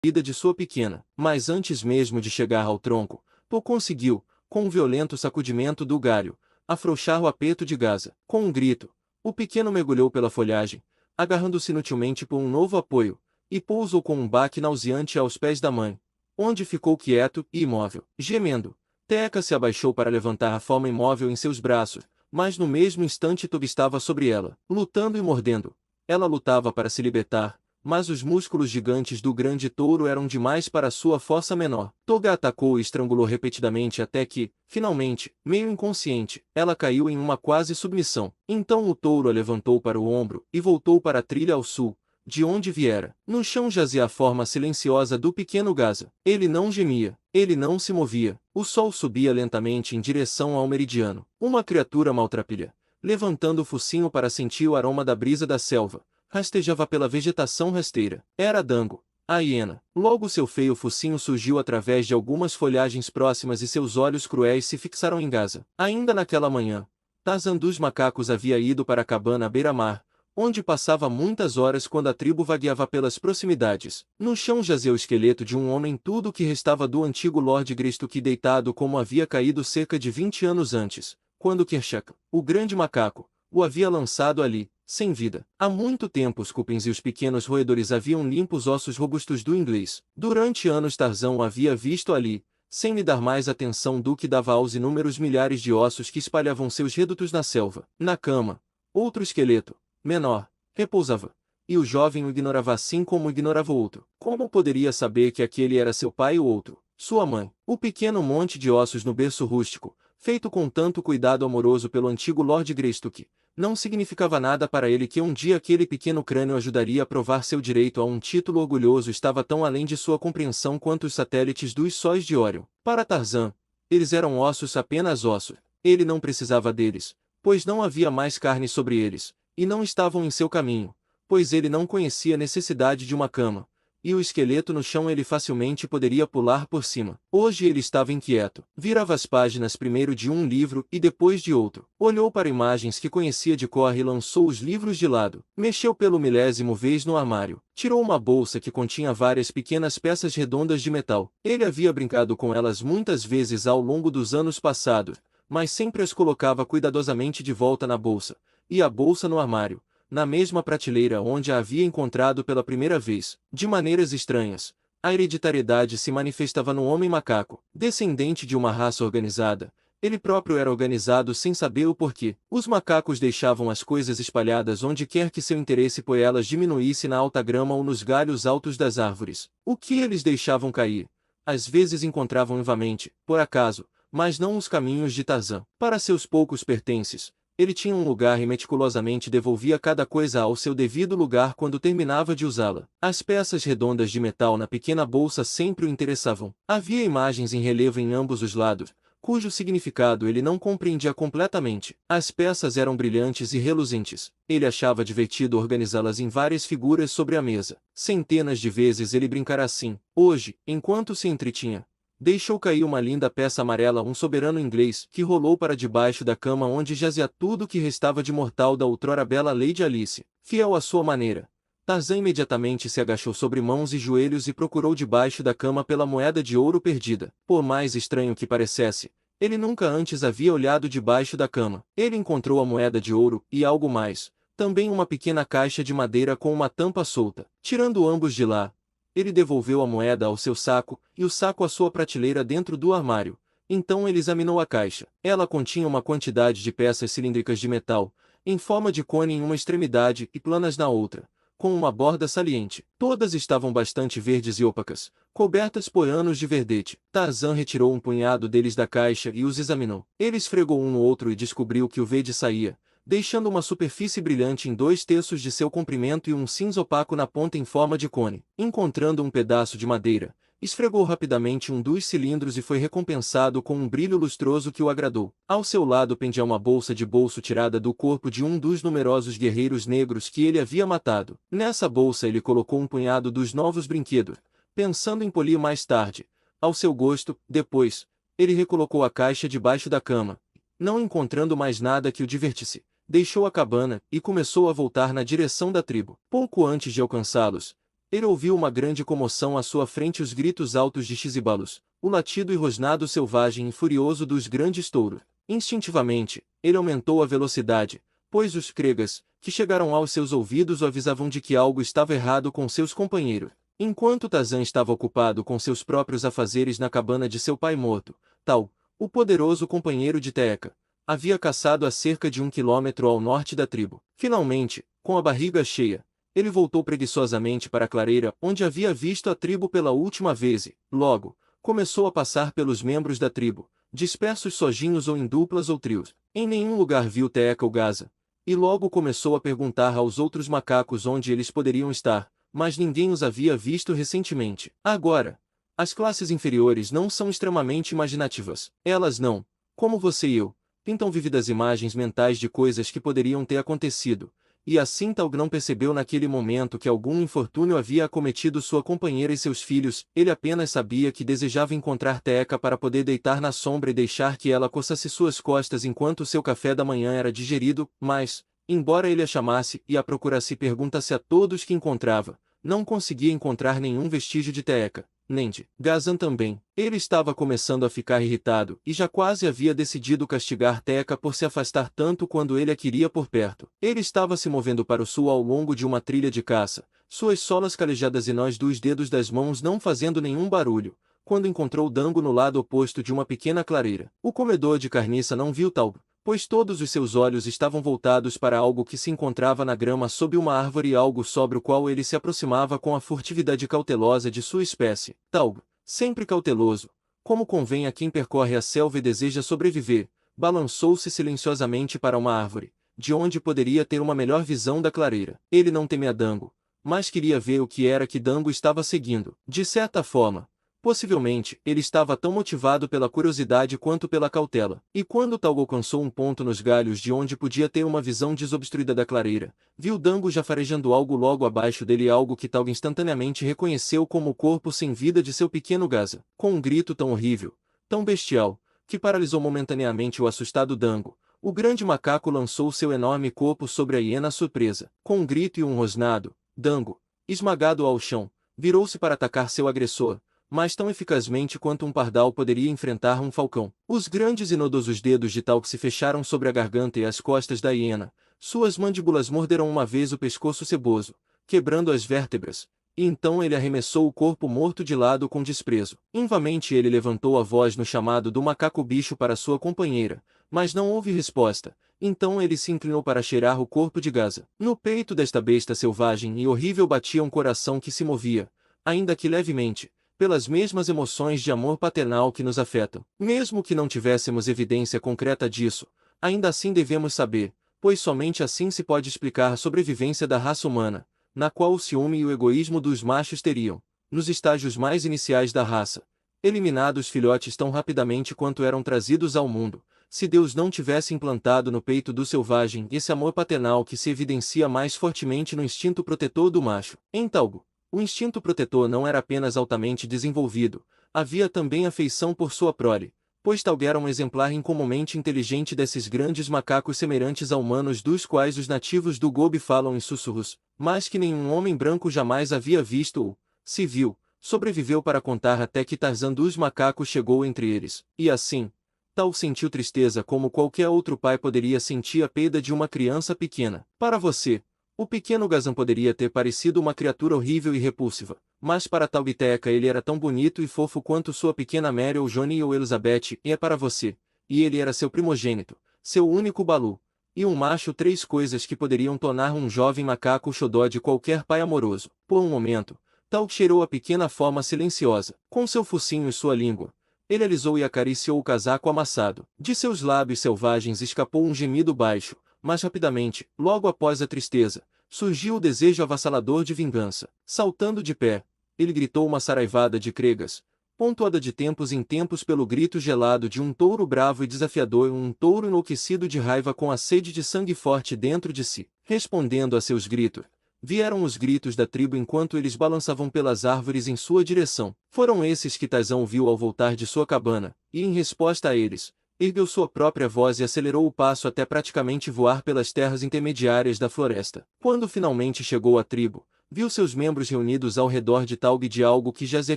vida de sua pequena. Mas antes mesmo de chegar ao tronco, Po conseguiu, com um violento sacudimento do galho, afrouxar o apeto de Gaza. Com um grito, o pequeno mergulhou pela folhagem, agarrando-se inutilmente por um novo apoio, e pousou com um baque nauseante aos pés da mãe, onde ficou quieto e imóvel, gemendo. Teca se abaixou para levantar a forma imóvel em seus braços, mas no mesmo instante Toby estava sobre ela, lutando e mordendo. Ela lutava para se libertar, mas os músculos gigantes do grande touro eram demais para sua força menor. Toga atacou e estrangulou repetidamente até que, finalmente, meio inconsciente, ela caiu em uma quase submissão. Então o touro a levantou para o ombro e voltou para a trilha ao sul, de onde viera. No chão jazia a forma silenciosa do pequeno Gaza. Ele não gemia, ele não se movia. O sol subia lentamente em direção ao meridiano. Uma criatura maltrapilha, levantando o focinho para sentir o aroma da brisa da selva, rastejava pela vegetação rasteira. Era Dango, a hiena. Logo seu feio focinho surgiu através de algumas folhagens próximas e seus olhos cruéis se fixaram em Gaza. Ainda naquela manhã, Tarzan dos macacos havia ido para a cabana à beira-mar, onde passava muitas horas quando a tribo vagueava pelas proximidades. No chão jazia o esqueleto de um homem, tudo o que restava do antigo Lord Greystoke, deitado como havia caído cerca de 20 anos antes, quando Kershak, o grande macaco, o havia lançado ali, sem vida. Há muito tempo os cupins e os pequenos roedores haviam limpo os ossos robustos do inglês. Durante anos Tarzan o havia visto ali, sem lhe dar mais atenção do que dava aos inúmeros milhares de ossos que espalhavam seus redutos na selva. Na cama, outro esqueleto, menor, repousava, e o jovem o ignorava assim como ignorava o outro. Como poderia saber que aquele era seu pai ou outro, sua mãe? O pequeno monte de ossos no berço rústico, feito com tanto cuidado amoroso pelo antigo Lord Greystoke, não significava nada para ele que um dia aquele pequeno crânio ajudaria a provar seu direito a um título orgulhoso estava tão além de sua compreensão quanto os satélites dos sóis de Órion. Para Tarzan, eles eram ossos, apenas ossos. Ele não precisava deles, pois não havia mais carne sobre eles, e não estavam em seu caminho, pois ele não conhecia a necessidade de uma cama, e o esqueleto no chão ele facilmente poderia pular por cima. Hoje ele estava inquieto. Virava as páginas primeiro de um livro e depois de outro. Olhou para imagens que conhecia de cor e lançou os livros de lado. Mexeu pelo milésimo vez no armário. Tirou uma bolsa que continha várias pequenas peças redondas de metal. Ele havia brincado com elas muitas vezes ao longo dos anos passados, mas sempre as colocava cuidadosamente de volta na bolsa, e a bolsa no armário, na mesma prateleira onde a havia encontrado pela primeira vez. De maneiras estranhas, a hereditariedade se manifestava no homem macaco. Descendente de uma raça organizada, ele próprio era organizado sem saber o porquê. Os macacos deixavam as coisas espalhadas onde quer que seu interesse por elas diminuísse, na alta grama ou nos galhos altos das árvores. O que eles deixavam cair, às vezes encontravam novamente, por acaso, mas não os caminhos de Tarzan. Para seus poucos pertences, ele tinha um lugar e meticulosamente devolvia cada coisa ao seu devido lugar quando terminava de usá-la. As peças redondas de metal na pequena bolsa sempre o interessavam. Havia imagens em relevo em ambos os lados, cujo significado ele não compreendia completamente. As peças eram brilhantes e reluzentes. Ele achava divertido organizá-las em várias figuras sobre a mesa. Centenas de vezes ele brincara assim. Hoje, enquanto se entretinha, deixou cair uma linda peça amarela, um soberano inglês, que rolou para debaixo da cama onde jazia tudo o que restava de mortal da outrora bela Lady Alice. Fiel à sua maneira, Tarzan imediatamente se agachou sobre mãos e joelhos e procurou debaixo da cama pela moeda de ouro perdida. Por mais estranho que parecesse, ele nunca antes havia olhado debaixo da cama. Ele encontrou a moeda de ouro e algo mais, também uma pequena caixa de madeira com uma tampa solta. Tirando ambos de lá, ele devolveu a moeda ao seu saco, e o saco à sua prateleira dentro do armário. Então ele examinou a caixa. Ela continha uma quantidade de peças cilíndricas de metal, em forma de cone em uma extremidade e planas na outra, com uma borda saliente. Todas estavam bastante verdes e opacas, cobertas por anos de verdete. Tarzan retirou um punhado deles da caixa e os examinou. Ele esfregou um no outro e descobriu que o verde saía, deixando uma superfície brilhante em 2/3 de seu comprimento e um cinza opaco na ponta em forma de cone. Encontrando um pedaço de madeira, esfregou rapidamente um dos cilindros e foi recompensado com um brilho lustroso que o agradou. Ao seu lado pendia uma bolsa de bolso tirada do corpo de um dos numerosos guerreiros negros que ele havia matado. Nessa bolsa ele colocou um punhado dos novos brinquedos, pensando em polir mais tarde, ao seu gosto. Depois, ele recolocou a caixa debaixo da cama. Não encontrando mais nada que o divertisse, deixou a cabana e começou a voltar na direção da tribo. Pouco antes de alcançá-los, Ele ouviu uma grande comoção à sua frente, os gritos altos de Xizibalos, o latido e rosnado selvagem e furioso dos grandes touros. Instintivamente, ele aumentou a velocidade, pois os Kregas, que chegaram aos seus ouvidos, o avisavam de que algo estava errado com seus companheiros. Enquanto Tarzan estava ocupado com seus próprios afazeres na cabana de seu pai morto, Tal, o poderoso companheiro de Teca, havia caçado a cerca de 1 quilômetro ao norte da tribo. Finalmente, com a barriga cheia, ele voltou preguiçosamente para a clareira onde havia visto a tribo pela última vez e, logo, começou a passar pelos membros da tribo, dispersos sozinhos ou em duplas ou trios. Em nenhum lugar viu Teca ou Gaza, e logo começou a perguntar aos outros macacos onde eles poderiam estar, mas ninguém os havia visto recentemente. Agora, as classes inferiores não são extremamente imaginativas. Elas não, como você e eu, pintam vívidas imagens mentais de coisas que poderiam ter acontecido, e assim Taug não percebeu naquele momento que algum infortúnio havia acometido sua companheira e seus filhos. Ele apenas sabia que desejava encontrar Teca para poder deitar na sombra e deixar que ela coçasse suas costas enquanto seu café da manhã era digerido, mas, embora ele a chamasse e a procurasse e perguntasse a todos que encontrava, não conseguia encontrar nenhum vestígio de Teca. Nem de Gazan também. Ele estava começando a ficar irritado e já quase havia decidido castigar Teca por se afastar tanto quando ele a queria por perto. Ele estava se movendo para o sul ao longo de uma trilha de caça, suas solas calejadas e nós dos dedos das mãos não fazendo nenhum barulho, quando encontrou Dango no lado oposto de uma pequena clareira. O comedor de carniça não viu Taug, pois todos os seus olhos estavam voltados para algo que se encontrava na grama sob uma árvore, algo sobre o qual ele se aproximava com a furtividade cautelosa de sua espécie. Taug, sempre cauteloso, como convém a quem percorre a selva e deseja sobreviver, balançou-se silenciosamente para uma árvore, de onde poderia ter uma melhor visão da clareira. Ele não temia Dango, mas queria ver o que era que Dango estava seguindo. De certa forma, possivelmente, ele estava tão motivado pela curiosidade quanto pela cautela. E quando Taug alcançou um ponto nos galhos de onde podia ter uma visão desobstruída da clareira, viu Dango já farejando algo logo abaixo dele, algo que Taug instantaneamente reconheceu como o corpo sem vida de seu pequeno Gaza. Com um grito tão horrível, tão bestial, que paralisou momentaneamente o assustado Dango, o grande macaco lançou seu enorme corpo sobre a hiena surpresa. Com um grito e um rosnado, Dango, esmagado ao chão, virou-se para atacar seu agressor, mas tão eficazmente quanto um pardal poderia enfrentar um falcão. Os grandes e nodosos dedos de Taug se fecharam sobre a garganta e as costas da hiena, suas mandíbulas morderam uma vez o pescoço seboso, quebrando as vértebras, e então ele arremessou o corpo morto de lado com desprezo. Invamente ele levantou a voz no chamado do macaco-bicho para sua companheira, mas não houve resposta. Então ele se inclinou para cheirar o corpo de Gaza. No peito desta besta selvagem e horrível batia um coração que se movia, ainda que levemente, pelas mesmas emoções de amor paternal que nos afetam. Mesmo que não tivéssemos evidência concreta disso, ainda assim devemos saber, pois somente assim se pode explicar a sobrevivência da raça humana, na qual o ciúme e o egoísmo dos machos teriam, nos estágios mais iniciais da raça, eliminado os filhotes tão rapidamente quanto eram trazidos ao mundo, se Deus não tivesse implantado no peito do selvagem esse amor paternal que se evidencia mais fortemente no instinto protetor do macho. Em Taug, o instinto protetor não era apenas altamente desenvolvido, havia também afeição por sua prole, pois Taug era um exemplar incomumente inteligente desses grandes macacos semelhantes a humanos dos quais os nativos do Gobi falam em sussurros, mas que nenhum homem branco jamais havia visto ou, se viu, sobreviveu para contar até que Tarzan dos macacos chegou entre eles. E assim, Taug sentiu tristeza como qualquer outro pai poderia sentir a perda de uma criança pequena. Para você, o pequeno Gazan poderia ter parecido uma criatura horrível e repulsiva, mas para Taug e Teca ele era tão bonito e fofo quanto sua pequena Mary ou Johnny ou Elizabeth, e é para você, e ele era seu primogênito, seu único Balu, e um macho, três coisas que poderiam tornar um jovem macaco o xodó de qualquer pai amoroso. Por um momento, Taug cheirou a pequena forma silenciosa, com seu focinho e sua língua. Ele alisou e acariciou o casaco amassado. De seus lábios selvagens escapou um gemido baixo, mas rapidamente, logo após a tristeza, surgiu o desejo avassalador de vingança. Saltando de pé, ele gritou uma saraivada de Kregas, pontuada de tempos em tempos pelo grito gelado de um touro bravo e desafiador, um touro enlouquecido de raiva com a sede de sangue forte dentro de si. Respondendo a seus gritos, vieram os gritos da tribo enquanto eles balançavam pelas árvores em sua direção. Foram esses que Tarzan ouviu ao voltar de sua cabana, e em resposta a eles, ergueu sua própria voz e acelerou o passo até praticamente voar pelas terras intermediárias da floresta. Quando finalmente chegou à tribo, viu seus membros reunidos ao redor de Taug de algo que jazia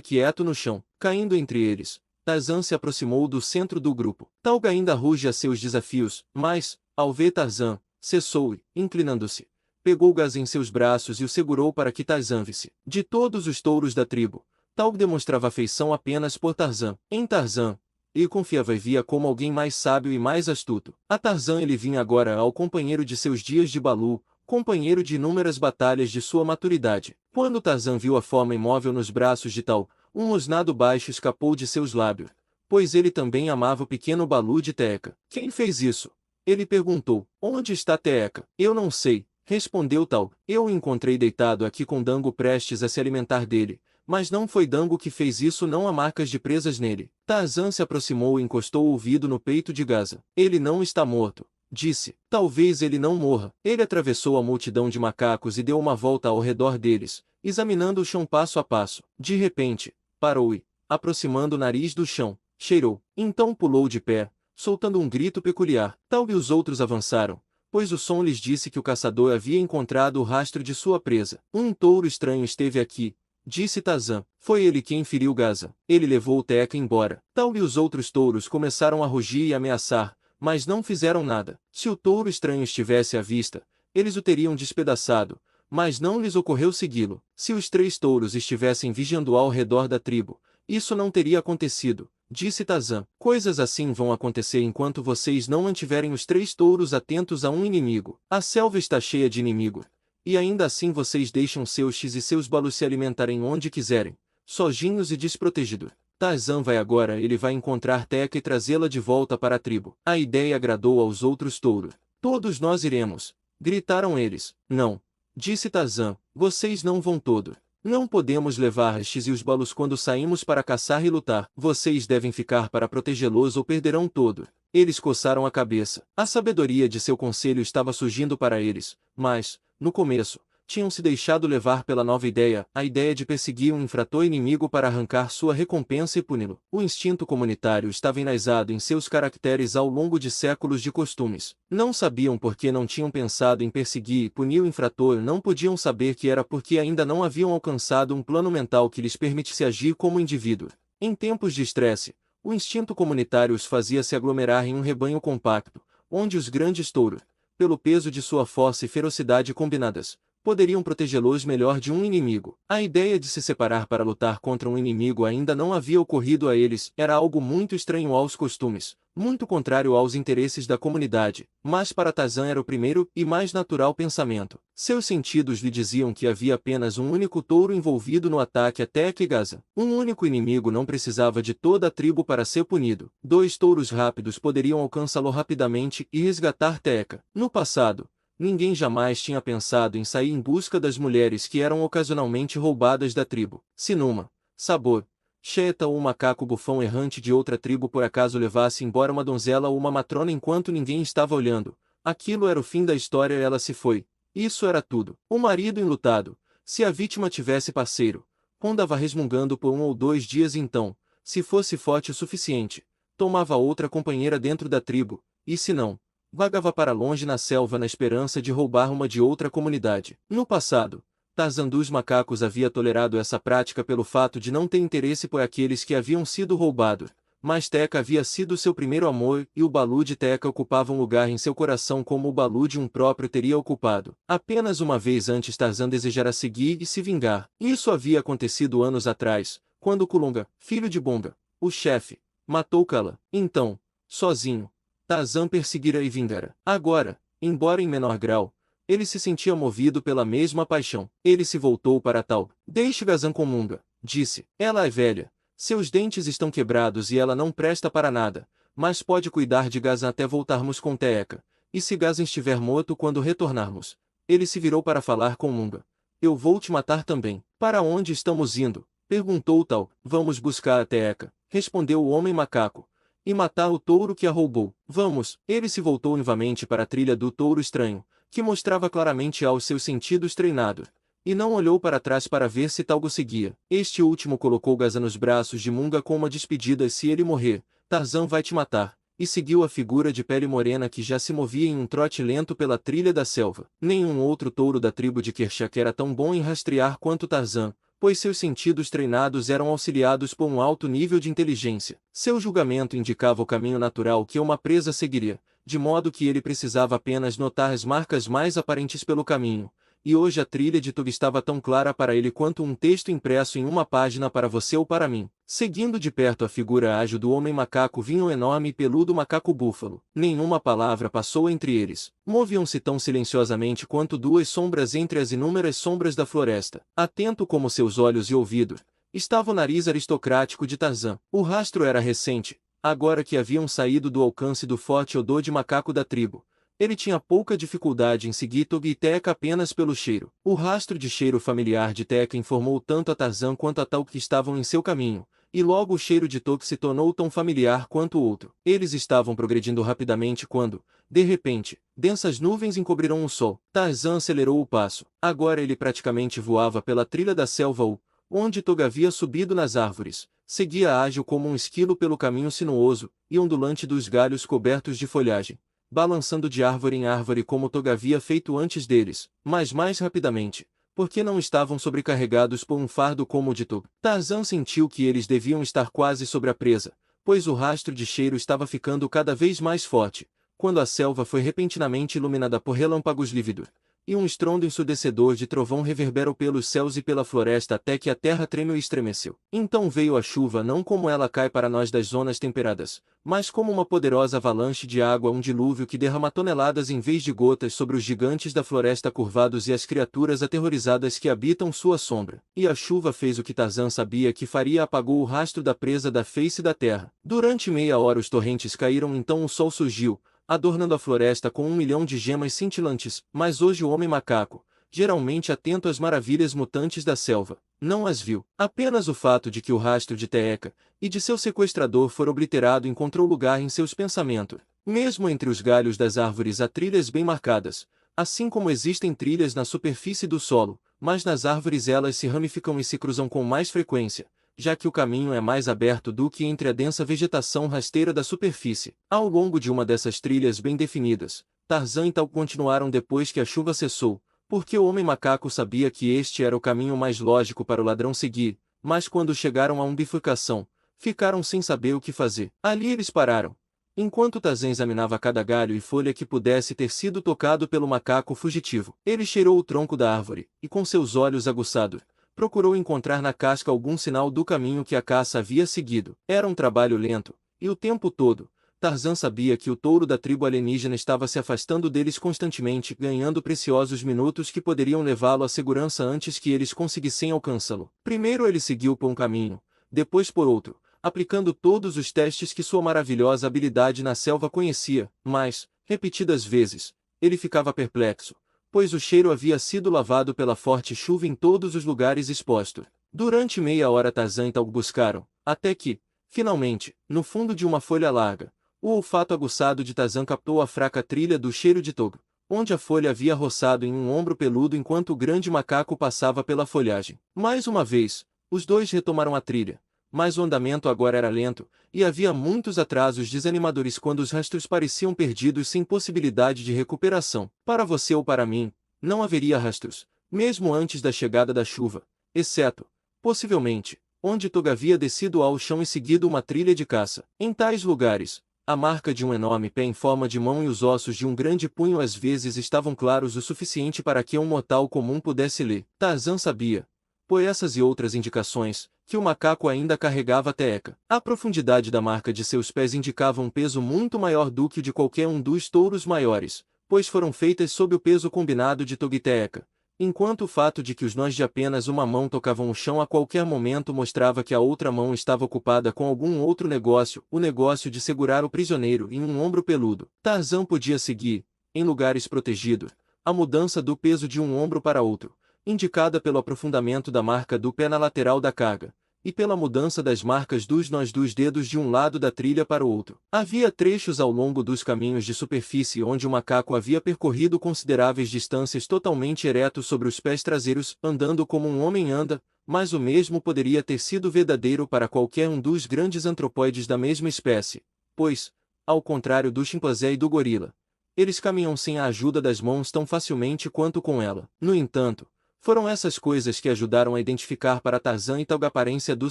quieto no chão, caindo entre eles. Tarzan se aproximou do centro do grupo. Taug ainda ruge a seus desafios, mas, ao ver Tarzan, cessou e, inclinando-se, pegou Gaza em seus braços e o segurou para que Tarzan visse. De todos os touros da tribo, Taug demonstrava afeição apenas por Tarzan. Em Tarzan, ele confiava e via como alguém mais sábio e mais astuto. A Tarzan ele vinha agora ao companheiro de seus dias de Balu, companheiro de inúmeras batalhas de sua maturidade. Quando Tarzan viu a forma imóvel nos braços de Taug, um rosnado baixo escapou de seus lábios, pois ele também amava o pequeno Balu de Teeka. Quem fez isso? Ele perguntou. Onde está Teeka? Eu não sei, respondeu Taug. Eu o encontrei deitado aqui com Dango prestes a se alimentar dele. Mas não foi Dango que fez isso, não há marcas de presas nele. Tarzan se aproximou e encostou o ouvido no peito de Gaza. Ele não está morto, disse. Talvez ele não morra. Ele atravessou a multidão de macacos e deu uma volta ao redor deles, examinando o chão passo a passo. De repente, parou e, aproximando o nariz do chão, cheirou. Então pulou de pé, soltando um grito peculiar. Taug e os outros avançaram, pois o som lhes disse que o caçador havia encontrado o rastro de sua presa. Um touro estranho esteve aqui, disse Tarzan. Foi ele quem feriu Gaza. Ele levou o Teeka embora. Taug e os outros touros começaram a rugir e ameaçar, mas não fizeram nada. Se o touro estranho estivesse à vista, eles o teriam despedaçado, mas não lhes ocorreu segui-lo. Se os 3 touros estivessem vigiando ao redor da tribo, isso não teria acontecido, disse Tarzan. Coisas assim vão acontecer enquanto vocês não mantiverem os 3 touros atentos a um inimigo. A selva está cheia de inimigos. E ainda assim vocês deixam seus X e seus Balus se alimentarem onde quiserem, sozinhos e desprotegidos. Tarzan vai agora, ele vai encontrar Teeka e trazê-la de volta para a tribo. A ideia agradou aos outros touros. Todos nós iremos, gritaram eles. Não, disse Tarzan, vocês não vão todos. Não podemos levar as X e os Balus quando saímos para caçar e lutar. Vocês devem ficar para protegê-los ou perderão todos. Eles coçaram a cabeça. A sabedoria de seu conselho estava surgindo para eles, mas, no começo, tinham se deixado levar pela nova ideia, a ideia de perseguir um infrator inimigo para arrancar sua recompensa e puni-lo. O instinto comunitário estava enraizado em seus caracteres ao longo de séculos de costumes. Não sabiam por que não tinham pensado em perseguir e punir o infrator, não podiam saber que era porque ainda não haviam alcançado um plano mental que lhes permitisse agir como indivíduo. Em tempos de estresse, o instinto comunitário os fazia se aglomerar em um rebanho compacto, onde os grandes touros, pelo peso de sua força e ferocidade combinadas, poderiam protegê-los melhor de um inimigo. A ideia de se separar para lutar contra um inimigo ainda não havia ocorrido a eles, era algo muito estranho aos costumes, muito contrário aos interesses da comunidade, mas para Tarzan era o primeiro e mais natural pensamento. Seus sentidos lhe diziam que havia apenas um único touro envolvido no ataque a Teeka e Gaza. Um único inimigo não precisava de toda a tribo para ser punido. 2 touros rápidos poderiam alcançá-lo rapidamente e resgatar Teeka. No passado, ninguém jamais tinha pensado em sair em busca das mulheres que eram ocasionalmente roubadas da tribo. Se Numa, Sabor, Cheta ou um macaco bufão errante de outra tribo por acaso levasse embora uma donzela ou uma matrona enquanto ninguém estava olhando, aquilo era o fim da história e ela se foi. Isso era tudo. O marido enlutado, se a vítima tivesse parceiro, rondava resmungando por 1 ou 2 dias então, se fosse forte o suficiente, tomava outra companheira dentro da tribo, e se não, vagava para longe na selva na esperança de roubar uma de outra comunidade. No passado, Tarzan dos macacos havia tolerado essa prática pelo fato de não ter interesse por aqueles que haviam sido roubados, mas Teeka havia sido seu primeiro amor e o Balu de Teeka ocupava um lugar em seu coração como o Balu de um próprio teria ocupado. Apenas uma vez antes Tarzan desejara seguir e se vingar. Isso havia acontecido anos atrás, quando Kulonga, filho de Bonga, o chefe, matou Kala. Então, sozinho, Tarzan perseguira e vingara. Agora, embora em menor grau, ele se sentia movido pela mesma paixão. Ele se voltou para Taug. Deixe Gazan com Munga, disse. Ela é velha, seus dentes estão quebrados e ela não presta para nada, mas pode cuidar de Gazan até voltarmos com Teeka. E se Gazan estiver morto quando retornarmos? Ele se virou para falar com Munga. Eu vou te matar também. Para onde estamos indo? Perguntou Taug. Vamos buscar a Teeka, respondeu o homem macaco, e matar o touro que a roubou. Vamos. Ele se voltou novamente para a trilha do touro estranho, que mostrava claramente aos seus sentidos treinados, e não olhou para trás para ver se Taug o seguia. Este último colocou Gazan nos braços de Munga com uma despedida: se ele morrer, Tarzan vai te matar. e seguiu a figura de pele morena que já se movia em um trote lento pela trilha da selva. Nenhum outro touro da tribo de Kershak era tão bom em rastrear quanto Tarzan, pois seus sentidos treinados eram auxiliados por um alto nível de inteligência. Seu julgamento indicava o caminho natural que uma presa seguiria, de modo que ele precisava apenas notar as marcas mais aparentes pelo caminho. E hoje a trilha de Tug estava tão clara para ele quanto um texto impresso em uma página para você ou para mim. Seguindo de perto a figura ágil do homem macaco vinha um enorme e peludo macaco-búfalo. Nenhuma palavra passou entre eles. Moviam-se tão silenciosamente quanto duas sombras entre as inúmeras sombras da floresta. Atento como seus olhos e ouvidos, estava o nariz aristocrático de Tarzan. O rastro era recente, agora que haviam saído do alcance do forte odor de macaco da tribo. Ele tinha pouca dificuldade em seguir Tug e Teca apenas pelo cheiro. O rastro de cheiro familiar de Teca informou tanto a Tarzan quanto a Tauk que estavam em seu caminho, e logo o cheiro de Tug se tornou tão familiar quanto o outro. Eles estavam progredindo rapidamente quando, de repente, densas nuvens encobriram o sol. Tarzan acelerou o passo. Agora ele praticamente voava pela trilha da selva onde Tug havia subido nas árvores. Seguia ágil como um esquilo pelo caminho sinuoso e ondulante dos galhos cobertos de folhagem, balançando de árvore em árvore como Tug havia feito antes deles, mas mais rapidamente, porque não estavam sobrecarregados por um fardo como o de Tug. Tarzan sentiu que eles deviam estar quase sobre a presa, pois o rastro de cheiro estava ficando cada vez mais forte, quando a selva foi repentinamente iluminada por relâmpagos lívidos, e um estrondo ensurdecedor de trovão reverberou pelos céus e pela floresta até que a terra tremeu e estremeceu. Então veio a chuva não como ela cai para nós das zonas temperadas, mas como uma poderosa avalanche de água, um dilúvio que derrama toneladas em vez de gotas sobre os gigantes da floresta curvados e as criaturas aterrorizadas que habitam sua sombra. E a chuva fez o que Tarzan sabia que faria, apagou o rastro da presa da face da terra. Durante meia hora os torrentes caíram, então o sol surgiu, adornando a floresta com 1 milhão de gemas cintilantes, mas hoje o homem macaco, geralmente atento às maravilhas mutantes da selva, não as viu. Apenas o fato de que o rastro de Teca e de seu sequestrador for obliterado encontrou lugar em seus pensamentos. Mesmo entre os galhos das árvores há trilhas bem marcadas, assim como existem trilhas na superfície do solo, mas nas árvores elas se ramificam e se cruzam com mais frequência, já que o caminho é mais aberto do que entre a densa vegetação rasteira da superfície. Ao longo de uma dessas trilhas bem definidas, Tarzan e Tauk continuaram depois que a chuva cessou, porque o homem macaco sabia que este era o caminho mais lógico para o ladrão seguir, mas quando chegaram a uma bifurcação, ficaram sem saber o que fazer. Ali eles pararam, enquanto Tarzan examinava cada galho e folha que pudesse ter sido tocado pelo macaco fugitivo. Ele cheirou o tronco da árvore, e com seus olhos aguçados, procurou encontrar na casca algum sinal do caminho que a caça havia seguido. Era um trabalho lento, e o tempo todo, Tarzan sabia que o touro da tribo alienígena estava se afastando deles constantemente, ganhando preciosos minutos que poderiam levá-lo à segurança antes que eles conseguissem alcançá-lo. Primeiro ele seguiu por um caminho, depois por outro, aplicando todos os testes que sua maravilhosa habilidade na selva conhecia, mas, repetidas vezes, ele ficava perplexo, pois o cheiro havia sido lavado pela forte chuva em todos os lugares expostos. Durante meia hora Tarzan e Tauk buscaram, até que, finalmente, no fundo de uma folha larga, o olfato aguçado de Tarzan captou a fraca trilha do cheiro de Tug, onde a folha havia roçado em um ombro peludo enquanto o grande macaco passava pela folhagem. Mais uma vez, os dois retomaram a trilha, mas o andamento agora era lento, e havia muitos atrasos desanimadores quando os rastros pareciam perdidos sem possibilidade de recuperação. Para você ou para mim, não haveria rastros, mesmo antes da chegada da chuva, exceto, possivelmente, onde Tug havia descido ao chão e seguido uma trilha de caça. Em tais lugares, a marca de um enorme pé em forma de mão e os ossos de um grande punho às vezes estavam claros o suficiente para que um mortal comum pudesse ler. Tarzan sabia, por essas e outras indicações, que o macaco ainda carregava a Teca. A profundidade da marca de seus pés indicava um peso muito maior do que o de qualquer um dos touros maiores, pois foram feitas sob o peso combinado de Tug e Teca, enquanto o fato de que os nós de apenas uma mão tocavam o chão a qualquer momento mostrava que a outra mão estava ocupada com algum outro negócio, o negócio de segurar o prisioneiro em um ombro peludo. Tarzan podia seguir, em lugares protegidos, a mudança do peso de um ombro para outro, indicada pelo aprofundamento da marca do pé na lateral da carga, e pela mudança das marcas dos nós dos dedos de um lado da trilha para o outro. Havia trechos ao longo dos caminhos de superfície onde o macaco havia percorrido consideráveis distâncias totalmente ereto sobre os pés traseiros, andando como um homem anda, mas o mesmo poderia ter sido verdadeiro para qualquer um dos grandes antropóides da mesma espécie, pois, ao contrário do chimpanzé e do gorila. Eles caminham sem a ajuda das mãos tão facilmente quanto com ela. No entanto, foram essas coisas que ajudaram a identificar para Tarzan e Tauga a aparência do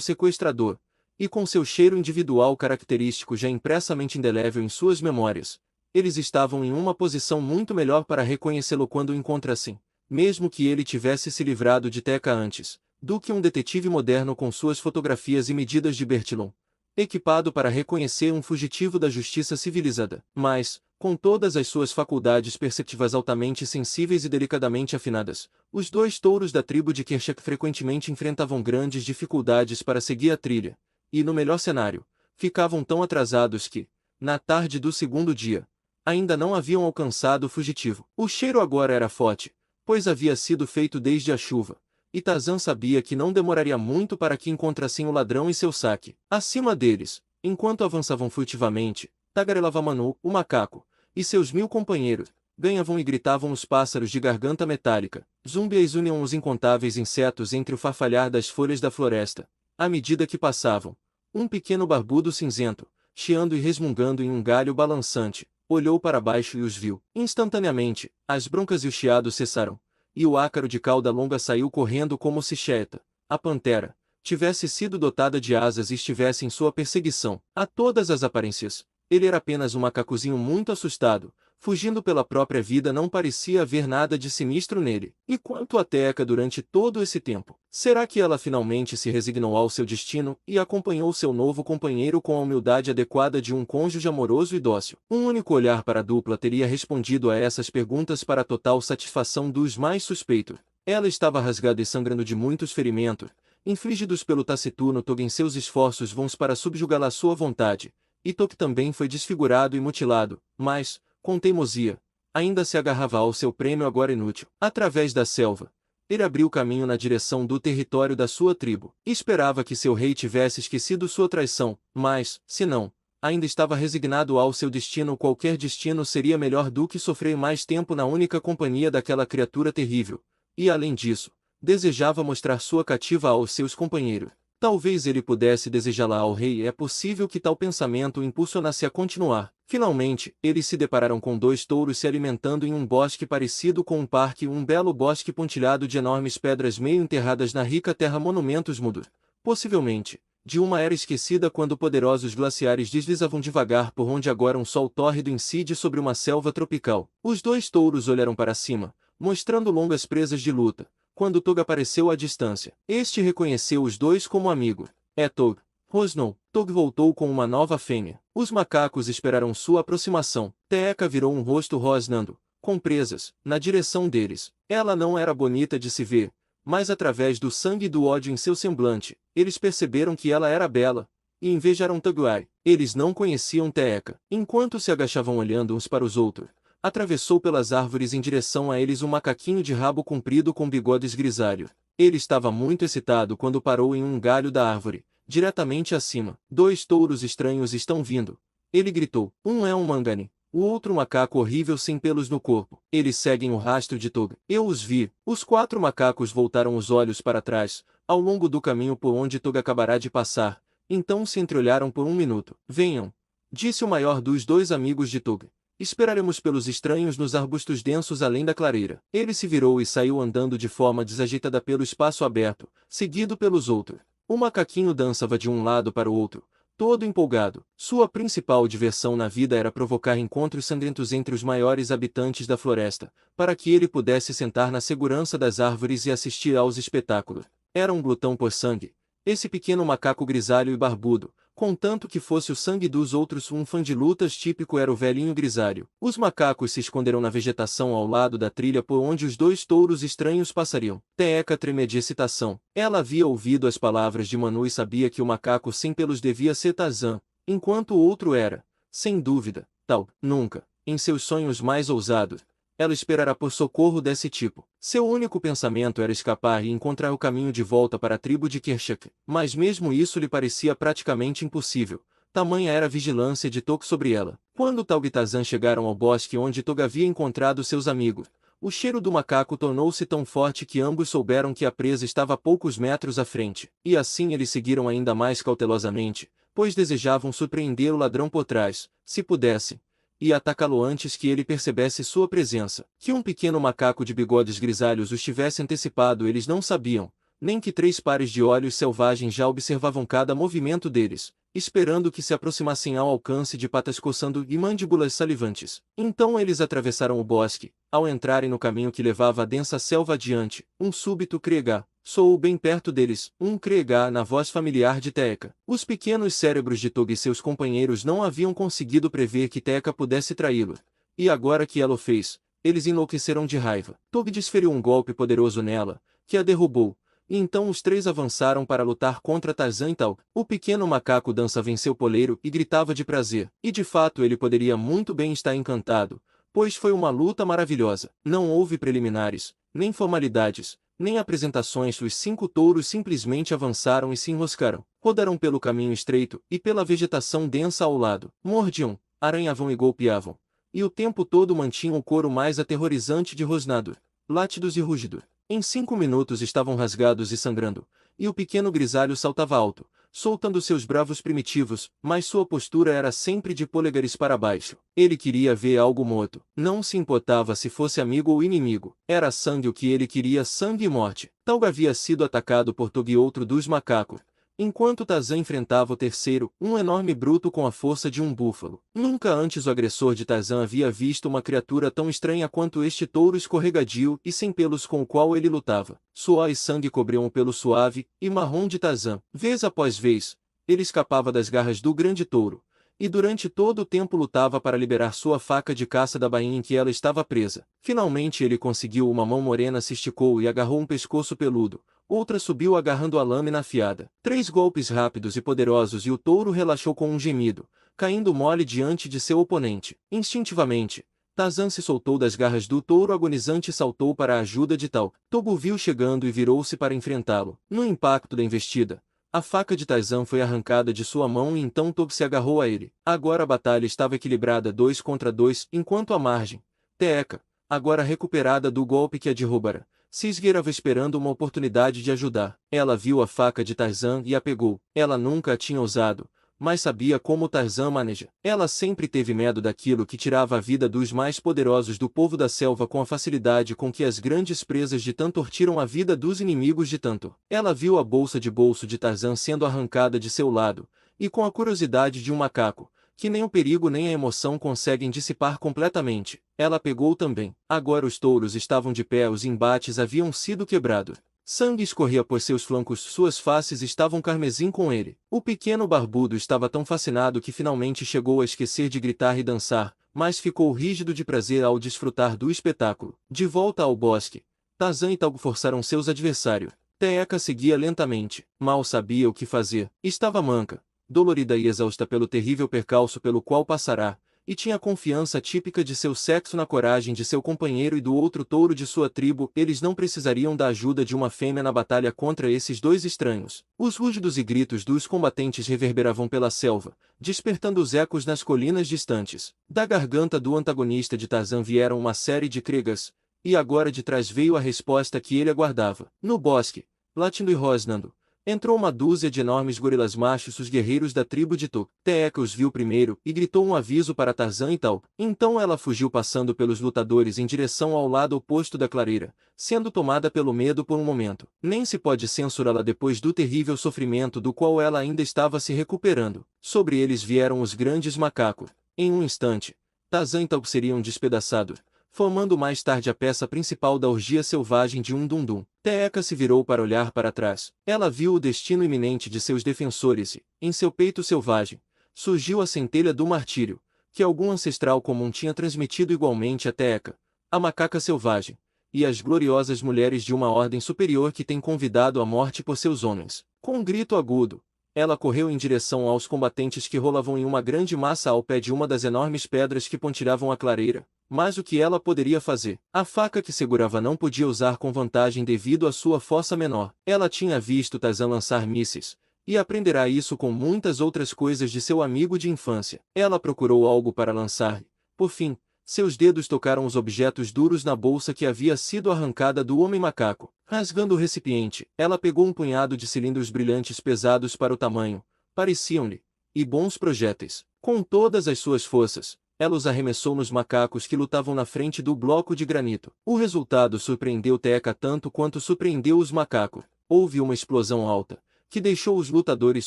sequestrador, e com seu cheiro individual característico já impressamente indelével em suas memórias, eles estavam em uma posição muito melhor para reconhecê-lo quando o encontrassem, mesmo que ele tivesse se livrado de Teca antes, do que um detetive moderno com suas fotografias e medidas de Bertillon, equipado para reconhecer um fugitivo da justiça civilizada. Mas, com todas as suas faculdades perceptivas altamente sensíveis e delicadamente afinadas, os dois touros da tribo de Kershak frequentemente enfrentavam grandes dificuldades para seguir a trilha, e no melhor cenário, ficavam tão atrasados que, na tarde do segundo dia, ainda não haviam alcançado o fugitivo. O cheiro agora era forte, pois havia sido feito desde a chuva, e Tarzan sabia que não demoraria muito para que encontrassem o ladrão e seu saque. Acima deles, enquanto avançavam furtivamente, tagarelava Manu, o macaco, e seus 1000 companheiros, ganhavam e gritavam os pássaros de garganta metálica, zumbias uniam os incontáveis insetos entre o farfalhar das folhas da floresta, à medida que passavam. Um pequeno barbudo cinzento, chiando e resmungando em um galho balançante, olhou para baixo e os viu. Instantaneamente, as broncas e o chiado cessaram, e o ácaro de cauda longa saiu correndo como se Cheta, a pantera, tivesse sido dotada de asas e estivesse em sua perseguição. A todas as aparências, ele era apenas um macacozinho muito assustado, fugindo pela própria vida. Não parecia haver nada de sinistro nele. E quanto a Teca durante todo esse tempo? Será que ela finalmente se resignou ao seu destino e acompanhou seu novo companheiro com a humildade adequada de um cônjuge amoroso e dócil? Um único olhar para a dupla teria respondido a essas perguntas para a total satisfação dos mais suspeitos. Ela estava rasgada e sangrando de muitos ferimentos, infligidos pelo taciturno Tog em seus esforços vãos para subjugá-la à sua vontade, e Tog também foi desfigurado e mutilado, mas, com teimosia, ainda se agarrava ao seu prêmio agora inútil. Através da selva, ele abriu caminho na direção do território da sua tribo. Esperava que seu rei tivesse esquecido sua traição, mas, se não, ainda estava resignado ao seu destino. Qualquer destino seria melhor do que sofrer mais tempo na única companhia daquela criatura terrível, e além disso, desejava mostrar sua cativa aos seus companheiros. Talvez ele pudesse desejá-la ao rei, e é possível que tal pensamento o impulsionasse a continuar. Finalmente, eles se depararam com 2 touros se alimentando em um bosque parecido com um parque, um belo bosque pontilhado de enormes pedras meio enterradas na rica terra, monumentos mudos, possivelmente, de uma era esquecida, quando poderosos glaciares deslizavam devagar por onde agora um sol tórrido incide sobre uma selva tropical. Os 2 touros olharam para cima, mostrando longas presas de luta, quando Tog apareceu à distância. Este reconheceu os 2 como amigos. É Tog. Rosnou. Tog voltou com uma nova fêmea. Os macacos esperaram sua aproximação. Teca virou um rosto rosnando, com presas, na direção deles. Ela não era bonita de se ver, mas através do sangue e do ódio em seu semblante, eles perceberam que ela era bela, e invejaram Togwai. Eles não conheciam Teca. Enquanto se agachavam olhando uns para os outros, atravessou pelas árvores em direção a eles um macaquinho de rabo comprido com bigodes grisalhos. Ele estava muito excitado quando parou em um galho da árvore, diretamente acima. 2 touros estranhos estão vindo, ele gritou. Um é um mangani, o outro um macaco horrível sem pelos no corpo. Eles seguem o rastro de Tog. Eu os vi. Os 4 macacos voltaram os olhos para trás, ao longo do caminho por onde Tog acabará de passar. Então se entreolharam por um minuto. Venham, disse o maior dos 2 amigos de Tog. Esperaremos pelos estranhos nos arbustos densos além da clareira. Ele se virou e saiu andando de forma desajeitada pelo espaço aberto, seguido pelos outros. O macaquinho dançava de um lado para o outro, todo empolgado. Sua principal diversão na vida era provocar encontros sangrentos entre os maiores habitantes da floresta, para que ele pudesse sentar na segurança das árvores e assistir aos espetáculos. Era um glutão por sangue, esse pequeno macaco grisalho e barbudo. Contanto que fosse o sangue dos outros, um fã de lutas típico era o velhinho grisalho. Os macacos se esconderam na vegetação ao lado da trilha por onde os 2 touros estranhos passariam. Teca tremia de excitação. Ela havia ouvido as palavras de Manu e sabia que o macaco sem pelos devia ser Tarzan, enquanto o outro era, sem dúvida, Tau. Nunca, em seus sonhos mais ousados, ela esperará por socorro desse tipo. Seu único pensamento era escapar e encontrar o caminho de volta para a tribo de Kershak. Mas mesmo isso lhe parecia praticamente impossível, tamanha era a vigilância de Tog sobre ela. Quando Taug e Tarzan chegaram ao bosque onde Tog havia encontrado seus amigos, o cheiro do macaco tornou-se tão forte que ambos souberam que a presa estava a poucos metros à frente. E assim eles seguiram ainda mais cautelosamente, pois desejavam surpreender o ladrão por trás, se pudessem, e atacá-lo antes que ele percebesse sua presença. Que um pequeno macaco de bigodes grisalhos os tivesse antecipado eles não sabiam, nem que 3 pares de olhos selvagens já observavam cada movimento deles, esperando que se aproximassem ao alcance de patas coçando e mandíbulas salivantes. Então eles atravessaram o bosque. Ao entrarem no caminho que levava a densa selva adiante, um súbito Kriegá soou bem perto deles, um Kriegá na voz familiar de Teeka. Os pequenos cérebros de Tog e seus companheiros não haviam conseguido prever que Teeka pudesse traí-lo. E agora que ela o fez, eles enlouqueceram de raiva. Tog desferiu um golpe poderoso nela, que a derrubou. E então os 3 avançaram para lutar contra Tarzan e Tal. O pequeno macaco dança venceu Poleiro e gritava de prazer. E de fato ele poderia muito bem estar encantado, pois foi uma luta maravilhosa. Não houve preliminares, nem formalidades, nem apresentações. Os 5 touros simplesmente avançaram e se enroscaram. Rodaram pelo caminho estreito e pela vegetação densa ao lado. Mordiam, arranhavam e golpeavam. E o tempo todo mantinham o coro mais aterrorizante de rosnado, látidos e rugido. Em 5 minutos estavam rasgados e sangrando, e o pequeno grisalho saltava alto, soltando seus bravos primitivos, mas sua postura era sempre de polegares para baixo. Ele queria ver algo morto. Não se importava se fosse amigo ou inimigo. Era sangue o que ele queria, sangue e morte. Talga havia sido atacado por Tog e outro dos macacos, enquanto Tarzan enfrentava o terceiro, um enorme bruto com a força de um búfalo. Nunca antes o agressor de Tarzan havia visto uma criatura tão estranha quanto este touro escorregadio e sem pelos com o qual ele lutava. Suor e sangue cobriam o pelo suave e marrom de Tarzan. Vez após vez, ele escapava das garras do grande touro, e durante todo o tempo lutava para liberar sua faca de caça da bainha em que ela estava presa. Finalmente ele conseguiu. Uma mão morena se esticou e agarrou um pescoço peludo. Outra subiu agarrando a lâmina afiada. 3 golpes rápidos e poderosos e o touro relaxou com um gemido, caindo mole diante de seu oponente. Instintivamente, Tarzan se soltou das garras do touro agonizante e saltou para a ajuda de Tal. Tog o viu chegando e virou-se para enfrentá-lo. No impacto da investida, a faca de Tarzan foi arrancada de sua mão e então Tog se agarrou a ele. Agora a batalha estava equilibrada 2 contra 2, enquanto à margem, Teeka, agora recuperada do golpe que a derrubara, se esgueirava esperando uma oportunidade de ajudar. Ela viu a faca de Tarzan e a pegou. Ela nunca a tinha usado, mas sabia como Tarzan maneja. Ela sempre teve medo daquilo que tirava a vida dos mais poderosos do povo da selva com a facilidade com que as grandes presas de Tantor tiram a vida dos inimigos de Tantor. Ela viu a bolsa de bolso de Tarzan sendo arrancada de seu lado, e com a curiosidade de um macaco, que nem o perigo nem a emoção conseguem dissipar completamente, ela pegou também. Agora os touros estavam de pé, os embates haviam sido quebrados. Sangue escorria por seus flancos, suas faces estavam carmesim com ele. O pequeno barbudo estava tão fascinado que finalmente chegou a esquecer de gritar e dançar, mas ficou rígido de prazer ao desfrutar do espetáculo. De volta ao bosque, Tarzan e Talgo forçaram seus adversários. Teeka seguia lentamente, mal sabia o que fazer. Estava manca, dolorida e exausta pelo terrível percalço pelo qual passará, e tinha a confiança típica de seu sexo na coragem de seu companheiro e do outro touro de sua tribo. Eles não precisariam da ajuda de uma fêmea na batalha contra esses 2 estranhos. Os rugidos e gritos dos combatentes reverberavam pela selva, despertando os ecos nas colinas distantes. Da garganta do antagonista de Tarzan vieram uma série de cregas, e agora de trás veio a resposta que ele aguardava. No bosque, latindo e rosnando, entrou uma dúzia de enormes gorilas machos, os guerreiros da tribo de Tog. Teeka os viu primeiro e gritou um aviso para Tarzan e Tal. Então ela fugiu passando pelos lutadores em direção ao lado oposto da clareira, sendo tomada pelo medo por um momento. Nem se pode censurá-la depois do terrível sofrimento do qual ela ainda estava se recuperando. Sobre eles vieram os grandes macacos. Em um instante, Tarzan e Tal seriam despedaçados, formando mais tarde a peça principal da orgia selvagem de Dundum. Teeka se virou para olhar para trás. Ela viu o destino iminente de seus defensores e, em seu peito selvagem, surgiu a centelha do martírio, que algum ancestral comum tinha transmitido igualmente a Teeka, a macaca selvagem, e as gloriosas mulheres de uma ordem superior que tem convidado a morte por seus homens. Com um grito agudo, ela correu em direção aos combatentes que rolavam em uma grande massa ao pé de uma das enormes pedras que pontilhavam a clareira. Mas o que ela poderia fazer? A faca que segurava não podia usar com vantagem devido à sua força menor. Ela tinha visto Tarzan lançar mísseis, e aprenderá isso com muitas outras coisas de seu amigo de infância. Ela procurou algo para lançar e, por fim, seus dedos tocaram os objetos duros na bolsa que havia sido arrancada do homem macaco. Rasgando o recipiente, ela pegou um punhado de cilindros brilhantes pesados para o tamanho, pareciam-lhe, e bons projéteis. Com todas as suas forças, ela os arremessou nos macacos que lutavam na frente do bloco de granito. O resultado surpreendeu Teca tanto quanto surpreendeu os macacos. Houve uma explosão alta, que deixou os lutadores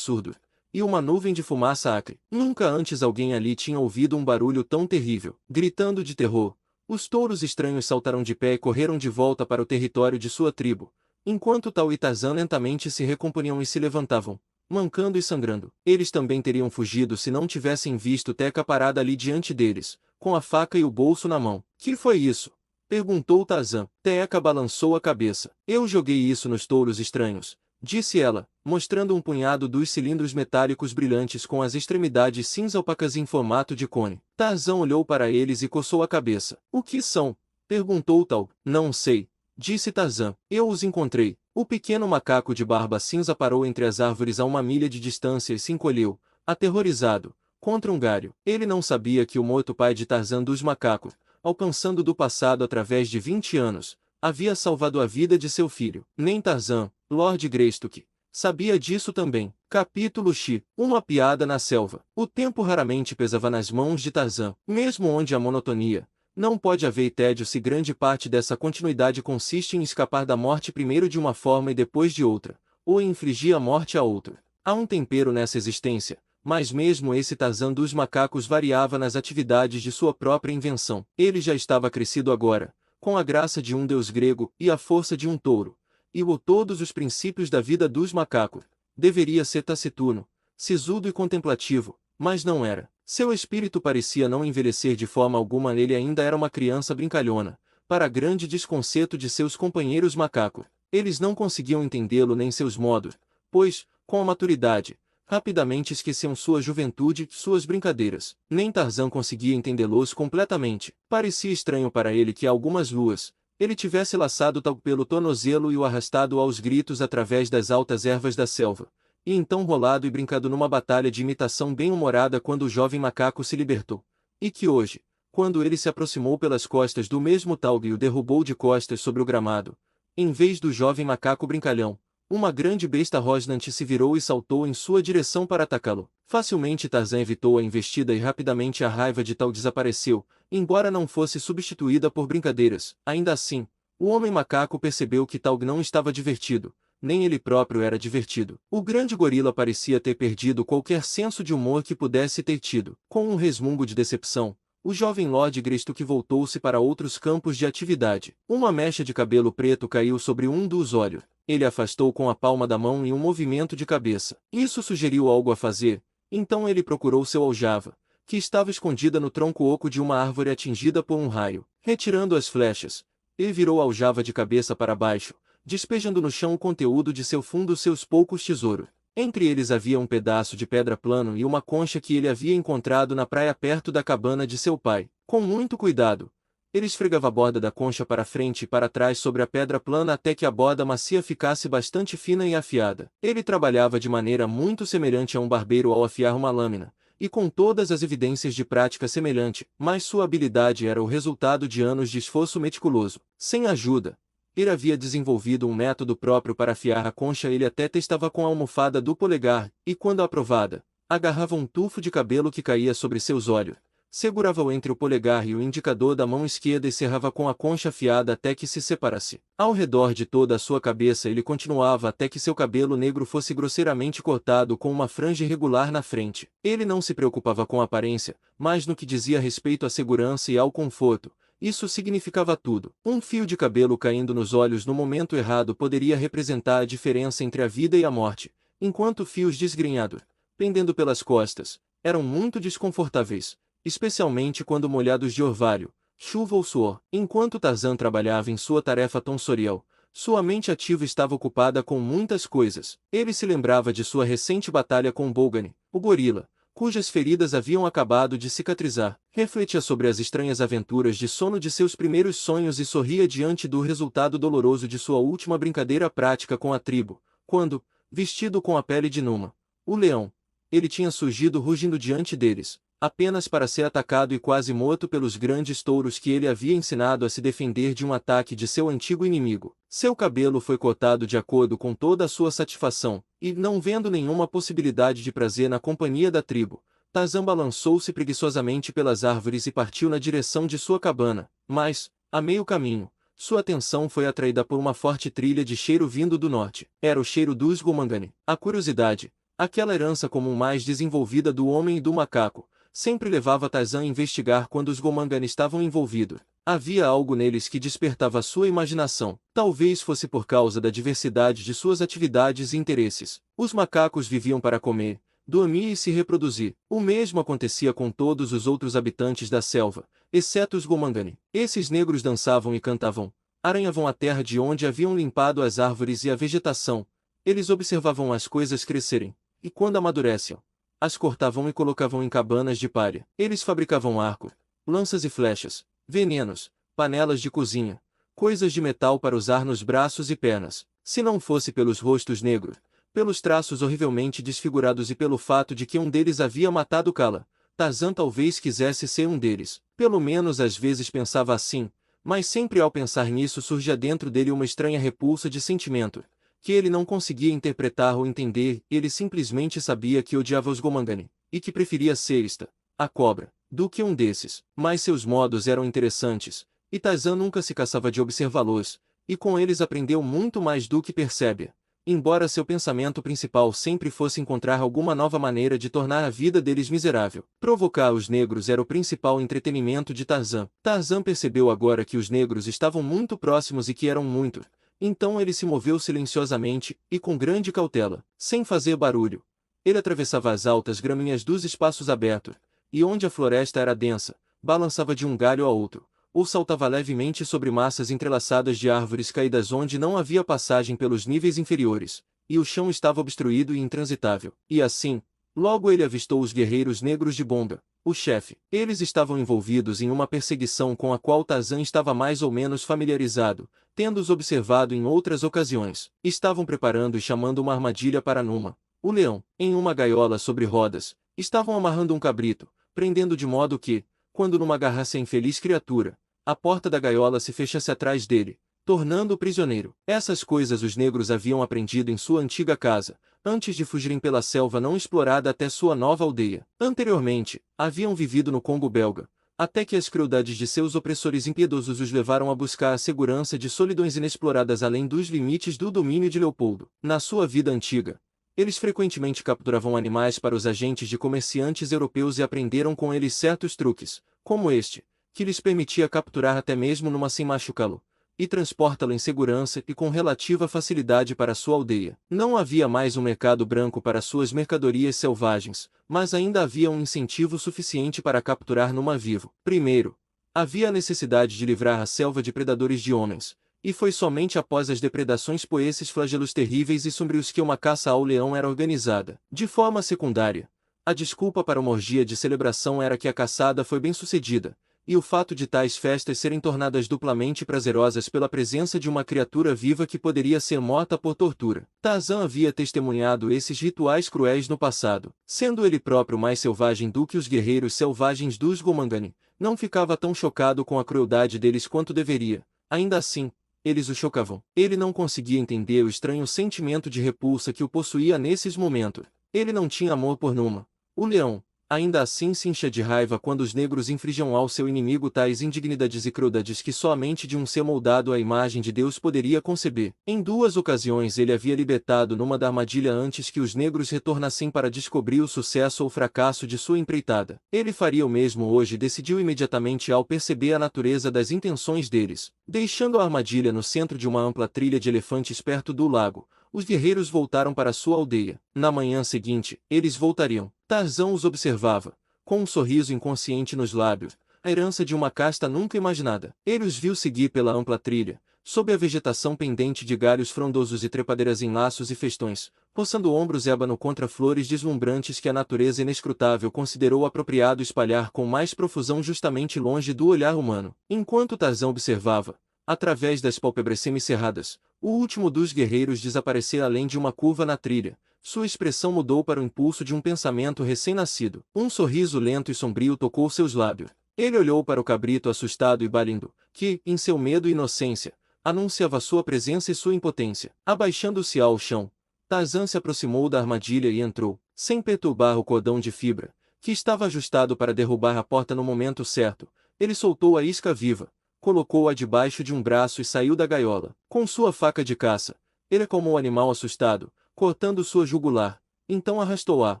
surdos, e uma nuvem de fumaça acre. Nunca antes alguém ali tinha ouvido um barulho tão terrível. Gritando de terror, os touros estranhos saltaram de pé e correram de volta para o território de sua tribo, enquanto Tao e Tarzan lentamente se recomponiam e se levantavam, mancando e sangrando. Eles também teriam fugido se não tivessem visto Teca parada ali diante deles, com a faca e o bolso na mão. Que foi isso? Perguntou Tarzan. Teca balançou a cabeça. Eu joguei isso nos touros estranhos, disse ela, mostrando um punhado dos cilindros metálicos brilhantes com as extremidades cinza opacas em formato de cone. Tarzan olhou para eles e coçou a cabeça. O que são? Perguntou Tao. Não sei, disse Tarzan. Eu os encontrei. O pequeno macaco de barba cinza parou entre as árvores a 1 milha de distância e se encolheu, aterrorizado, contra um galho. Ele não sabia que o morto pai de Tarzan dos macacos, alcançando do passado através de 20 anos, havia salvado a vida de seu filho. Nem Tarzan, Lord Greystoke, sabia disso também. Capítulo X. Uma piada na selva. O tempo raramente pesava nas mãos de Tarzan, mesmo onde a monotonia. Não pode haver tédio se grande parte dessa continuidade consiste em escapar da morte primeiro de uma forma e depois de outra, ou em infligir a morte a outro. Há um tempero nessa existência, mas mesmo esse Tarzan dos macacos variava nas atividades de sua própria invenção. Ele já estava crescido agora, com a graça de um deus grego e a força de um touro, e todos os princípios da vida dos macacos. Deveria ser taciturno, sisudo e contemplativo, mas não era. Seu espírito parecia não envelhecer de forma alguma. Ele ainda era uma criança brincalhona, para grande desconcerto de seus companheiros macacos. Eles não conseguiam entendê-lo nem seus modos, pois, com a maturidade, rapidamente esqueciam sua juventude e suas brincadeiras. Nem Tarzan conseguia entendê-los completamente. Parecia estranho para ele que há algumas luas, ele tivesse laçado Tao pelo tornozelo e o arrastado aos gritos através das altas ervas da selva, e então rolado e brincado numa batalha de imitação bem-humorada quando o jovem macaco se libertou. E que hoje, quando ele se aproximou pelas costas do mesmo Tao e o derrubou de costas sobre o gramado, em vez do jovem macaco brincalhão, uma grande besta rosnante se virou e saltou em sua direção para atacá-lo. Facilmente Tarzan evitou a investida e rapidamente a raiva de Tao desapareceu, embora não fosse substituída por brincadeiras. Ainda assim, o homem macaco percebeu que Tao não estava divertido, nem ele próprio era divertido. O grande gorila parecia ter perdido qualquer senso de humor que pudesse ter tido. Com um resmungo de decepção, o jovem Lord Greystoke voltou-se para outros campos de atividade. Uma mecha de cabelo preto caiu sobre um dos olhos. Ele afastou com a palma da mão em um movimento de cabeça. Isso sugeriu algo a fazer, então ele procurou seu aljava, que estava escondida no tronco oco de uma árvore atingida por um raio. Retirando as flechas, ele virou a aljava de cabeça para baixo, despejando no chão o conteúdo de seu fundo seus poucos tesouros. Entre eles havia um pedaço de pedra plano e uma concha que ele havia encontrado na praia perto da cabana de seu pai. Com muito cuidado, ele esfregava a borda da concha para frente e para trás sobre a pedra plana até que a borda macia ficasse bastante fina e afiada. Ele trabalhava de maneira muito semelhante a um barbeiro ao afiar uma lâmina, e com todas as evidências de prática semelhante, mas sua habilidade era o resultado de anos de esforço meticuloso. Sem ajuda, ele havia desenvolvido um método próprio para afiar a concha. Ele até testava com a almofada do polegar, e quando aprovada, agarrava um tufo de cabelo que caía sobre seus olhos, segurava-o entre o polegar e o indicador da mão esquerda e cerrava com a concha afiada até que se separasse. Ao redor de toda a sua cabeça ele continuava até que seu cabelo negro fosse grosseiramente cortado com uma franja irregular na frente. Ele não se preocupava com a aparência, mas no que dizia respeito à segurança e ao conforto, isso significava tudo. Um fio de cabelo caindo nos olhos no momento errado poderia representar a diferença entre a vida e a morte, enquanto fios desgrenhados, pendendo pelas costas, eram muito desconfortáveis, especialmente quando molhados de orvalho, chuva ou suor. Enquanto Tarzan trabalhava em sua tarefa tonsorial, sua mente ativa estava ocupada com muitas coisas. Ele se lembrava de sua recente batalha com Bolgani, o gorila, cujas feridas haviam acabado de cicatrizar. Refletia sobre as estranhas aventuras de sono de seus primeiros sonhos e sorria diante do resultado doloroso de sua última brincadeira prática com a tribo, quando, vestido com a pele de Numa, o leão, ele tinha surgido rugindo diante deles. apenas para ser atacado e quase morto pelos grandes touros que ele havia ensinado a se defender de um ataque de seu antigo inimigo. Seu cabelo foi cortado de acordo com toda a sua satisfação, e, não vendo nenhuma possibilidade de prazer na companhia da tribo, Tarzan balançou-se preguiçosamente pelas árvores e partiu na direção de sua cabana, mas, a meio caminho, sua atenção foi atraída por uma forte trilha de cheiro vindo do norte. Era o cheiro dos Gomangani. A curiosidade, aquela herança comum mais desenvolvida do homem e do macaco, sempre levava Tarzan a investigar quando os Gomangani estavam envolvidos. Havia algo neles que despertava sua imaginação. Talvez fosse por causa da diversidade de suas atividades e interesses. Os macacos viviam para comer, dormir e se reproduzir. O mesmo acontecia com todos os outros habitantes da selva, exceto os Gomangani. Esses negros dançavam e cantavam, aranhavam a terra de onde haviam limpado as árvores e a vegetação. Eles observavam as coisas crescerem, e quando amadureciam, as cortavam e colocavam em cabanas de palha. Eles fabricavam arco, lanças e flechas, venenos, panelas de cozinha, coisas de metal para usar nos braços e pernas. Se não fosse pelos rostos negros, pelos traços horrivelmente desfigurados e pelo fato de que um deles havia matado Kala, Tarzan talvez quisesse ser um deles. Pelo menos às vezes pensava assim, mas sempre ao pensar nisso surgia dentro dele uma estranha repulsa de sentimento, que ele não conseguia interpretar ou entender. Ele simplesmente sabia que odiava os Gomangani, e que preferia ser esta, a cobra, do que um desses. Mas seus modos eram interessantes, e Tarzan nunca se cansava de observá-los, e com eles aprendeu muito mais do que percebe. Embora seu pensamento principal sempre fosse encontrar alguma nova maneira de tornar a vida deles miserável. Provocar os negros era o principal entretenimento de Tarzan. Tarzan percebeu agora que os negros estavam muito próximos e que eram muitos. Então ele se moveu silenciosamente, e com grande cautela, sem fazer barulho. Ele atravessava as altas graminhas dos espaços abertos, e onde a floresta era densa, balançava de um galho a outro, ou saltava levemente sobre massas entrelaçadas de árvores caídas onde não havia passagem pelos níveis inferiores, e o chão estava obstruído e intransitável. E assim, logo ele avistou os guerreiros negros de Bonga, o chefe. Eles estavam envolvidos em uma perseguição com a qual Tarzan estava mais ou menos familiarizado, tendo-os observado em outras ocasiões. Estavam preparando e chamando uma armadilha para Numa, o leão, em uma gaiola sobre rodas. Estavam amarrando um cabrito, prendendo de modo que, quando Numa agarrasse a infeliz criatura, a porta da gaiola se fechasse atrás dele, tornando-o prisioneiro. Essas coisas os negros haviam aprendido em sua antiga casa, antes de fugirem pela selva não explorada até sua nova aldeia. Anteriormente, haviam vivido no Congo belga, até que as crueldades de seus opressores impiedosos os levaram a buscar a segurança de solidões inexploradas além dos limites do domínio de Leopoldo. Na sua vida antiga, eles frequentemente capturavam animais para os agentes de comerciantes europeus e aprenderam com eles certos truques, como este, que lhes permitia capturar até mesmo Numa sem machucá-lo, e transportá-lo em segurança e com relativa facilidade para sua aldeia. Não havia mais um mercado branco para suas mercadorias selvagens, mas ainda havia um incentivo suficiente para capturar Numa vivo. Primeiro, havia a necessidade de livrar a selva de predadores de homens, e foi somente após as depredações por esses flagelos terríveis e sombrios que uma caça ao leão era organizada. De forma secundária, a desculpa para uma orgia de celebração era que a caçada foi bem sucedida, e o fato de tais festas serem tornadas duplamente prazerosas pela presença de uma criatura viva que poderia ser morta por tortura. Tarzan havia testemunhado esses rituais cruéis no passado. Sendo ele próprio mais selvagem do que os guerreiros selvagens dos Gomangani, não ficava tão chocado com a crueldade deles quanto deveria. Ainda assim, eles o chocavam. Ele não conseguia entender o estranho sentimento de repulsa que o possuía nesses momentos. Ele não tinha amor por Numa, o leão. Ainda assim se enchia de raiva quando os negros infligiam ao seu inimigo tais indignidades e crueldades que somente de um ser moldado à imagem de Deus poderia conceber. Em 2 ocasiões ele havia libertado Numa da armadilha antes que os negros retornassem para descobrir o sucesso ou fracasso de sua empreitada. Ele faria o mesmo hoje e decidiu imediatamente ao perceber a natureza das intenções deles. Deixando a armadilha no centro de uma ampla trilha de elefantes perto do lago, os guerreiros voltaram para sua aldeia. Na manhã seguinte, eles voltariam. Tarzan os observava, com um sorriso inconsciente nos lábios, a herança de uma casta nunca imaginada. Ele os viu seguir pela ampla trilha, sob a vegetação pendente de galhos frondosos e trepadeiras em laços e festões, roçando ombros ébano contra flores deslumbrantes que a natureza inescrutável considerou apropriado espalhar com mais profusão justamente longe do olhar humano. Enquanto Tarzan observava, através das pálpebras semicerradas, o último dos guerreiros desaparecer além de uma curva na trilha, sua expressão mudou para o impulso de um pensamento recém-nascido. Um sorriso lento e sombrio tocou seus lábios. Ele olhou para o cabrito assustado e balindo, que, em seu medo e inocência, anunciava sua presença e sua impotência. Abaixando-se ao chão, Tarzan se aproximou da armadilha e entrou, sem perturbar o cordão de fibra, que estava ajustado para derrubar a porta no momento certo. Ele soltou a isca viva, colocou-a debaixo de um braço e saiu da gaiola. Com sua faca de caça, ele acalmou o animal assustado, cortando sua jugular. Então arrastou-a,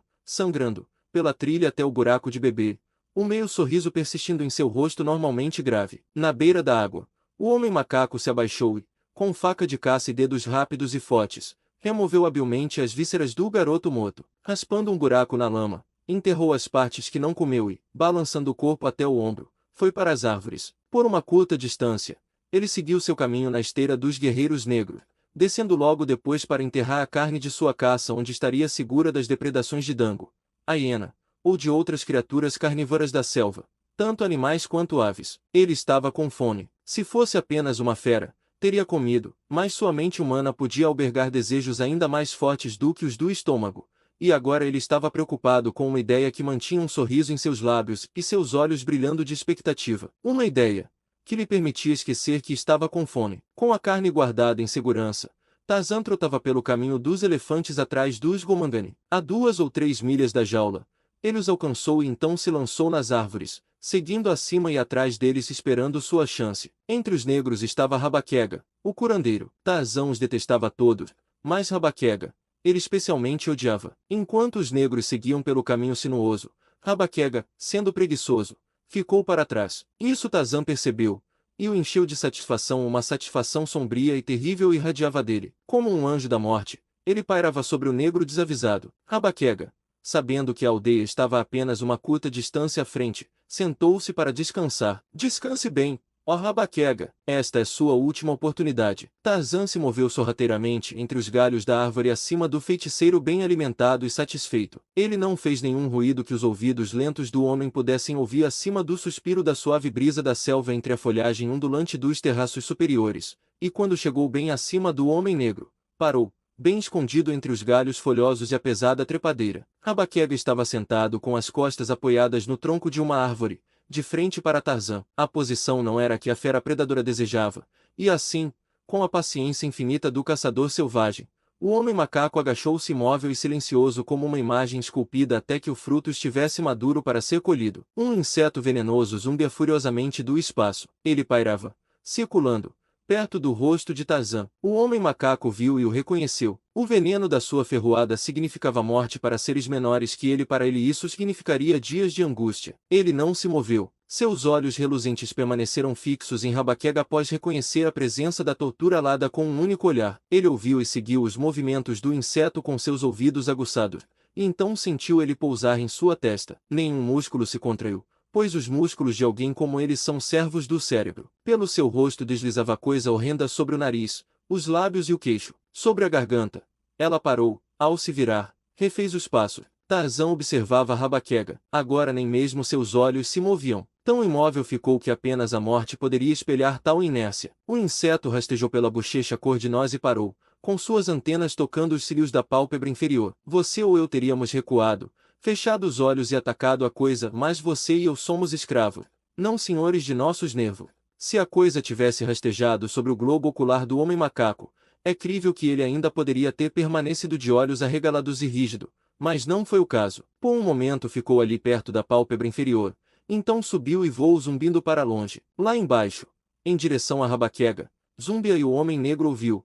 sangrando, pela trilha até o buraco de bebê, um meio sorriso persistindo em seu rosto normalmente grave. Na beira da água, o homem macaco se abaixou e, com faca de caça e dedos rápidos e fortes, removeu habilmente as vísceras do garoto morto. Raspando um buraco na lama, enterrou as partes que não comeu e, balançando o corpo até o ombro, foi para as árvores. Por uma curta distância, ele seguiu seu caminho na esteira dos guerreiros negros, descendo logo depois para enterrar a carne de sua caça onde estaria segura das depredações de Dango, a hiena, ou de outras criaturas carnívoras da selva, tanto animais quanto aves. Ele estava com fome. Se fosse apenas uma fera, teria comido, mas sua mente humana podia albergar desejos ainda mais fortes do que os do estômago, e agora ele estava preocupado com uma ideia que mantinha um sorriso em seus lábios e seus olhos brilhando de expectativa. Uma ideia que lhe permitia esquecer que estava com fome. Com a carne guardada em segurança, Tarzan trotava pelo caminho dos elefantes atrás dos Gomangani. A 2 ou 3 milhas da jaula, ele os alcançou e então se lançou nas árvores, seguindo acima e atrás deles esperando sua chance. Entre os negros estava Rabaquega, o curandeiro. Tarzan os detestava todos, mas Rabaquega ele especialmente odiava. Enquanto os negros seguiam pelo caminho sinuoso, Rabaquega, sendo preguiçoso, ficou para trás. Isso Tarzan percebeu, e o encheu de satisfação. Uma satisfação sombria e terrível irradiava dele. Como um anjo da morte, ele pairava sobre o negro desavisado. Rabaquega, sabendo que a aldeia estava a apenas uma curta distância à frente, sentou-se para descansar. Descanse bem, ó Rabaquega, esta é sua última oportunidade. Tarzan se moveu sorrateiramente entre os galhos da árvore acima do feiticeiro bem alimentado e satisfeito. Ele não fez nenhum ruído que os ouvidos lentos do homem pudessem ouvir acima do suspiro da suave brisa da selva entre a folhagem ondulante dos terraços superiores, e quando chegou bem acima do homem negro, parou, bem escondido entre os galhos folhosos e a pesada trepadeira. Rabaquega estava sentado com as costas apoiadas no tronco de uma árvore, de frente para Tarzan. A posição não era a que a fera predadora desejava, e assim, com a paciência infinita do caçador selvagem, o homem macaco agachou-se imóvel e silencioso como uma imagem esculpida até que o fruto estivesse maduro para ser colhido. Um inseto venenoso zumbia furiosamente do espaço. Ele pairava, circulando, perto do rosto de Tarzan. O homem macaco viu e o reconheceu. O veneno da sua ferroada significava morte para seres menores que ele. Para ele isso significaria dias de angústia. Ele não se moveu. Seus olhos reluzentes permaneceram fixos em Rabaquega após reconhecer a presença da tortura alada com um único olhar. Ele ouviu e seguiu os movimentos do inseto com seus ouvidos aguçados, e então sentiu ele pousar em sua testa. Nenhum músculo se contraiu, pois os músculos de alguém como ele são servos do cérebro. Pelo seu rosto deslizava coisa horrenda sobre o nariz, os lábios e o queixo. Sobre a garganta, ela parou, ao se virar, refez os passos. Tarzan observava Rabaquega. Agora nem mesmo seus olhos se moviam. Tão imóvel ficou que apenas a morte poderia espelhar tal inércia. O inseto rastejou pela bochecha cor-de-noz e parou, com suas antenas tocando os cílios da pálpebra inferior. Você ou eu teríamos recuado, fechado os olhos e atacado a coisa, mas você e eu somos escravos, não senhores de nossos nervos. Se a coisa tivesse rastejado sobre o globo ocular do homem macaco, é crível que ele ainda poderia ter permanecido de olhos arregalados e rígido, mas não foi o caso. Por um momento ficou ali perto da pálpebra inferior, então subiu e voou zumbindo para longe. Lá embaixo, em direção a Rabaquega, Zumbia e o homem negro viu,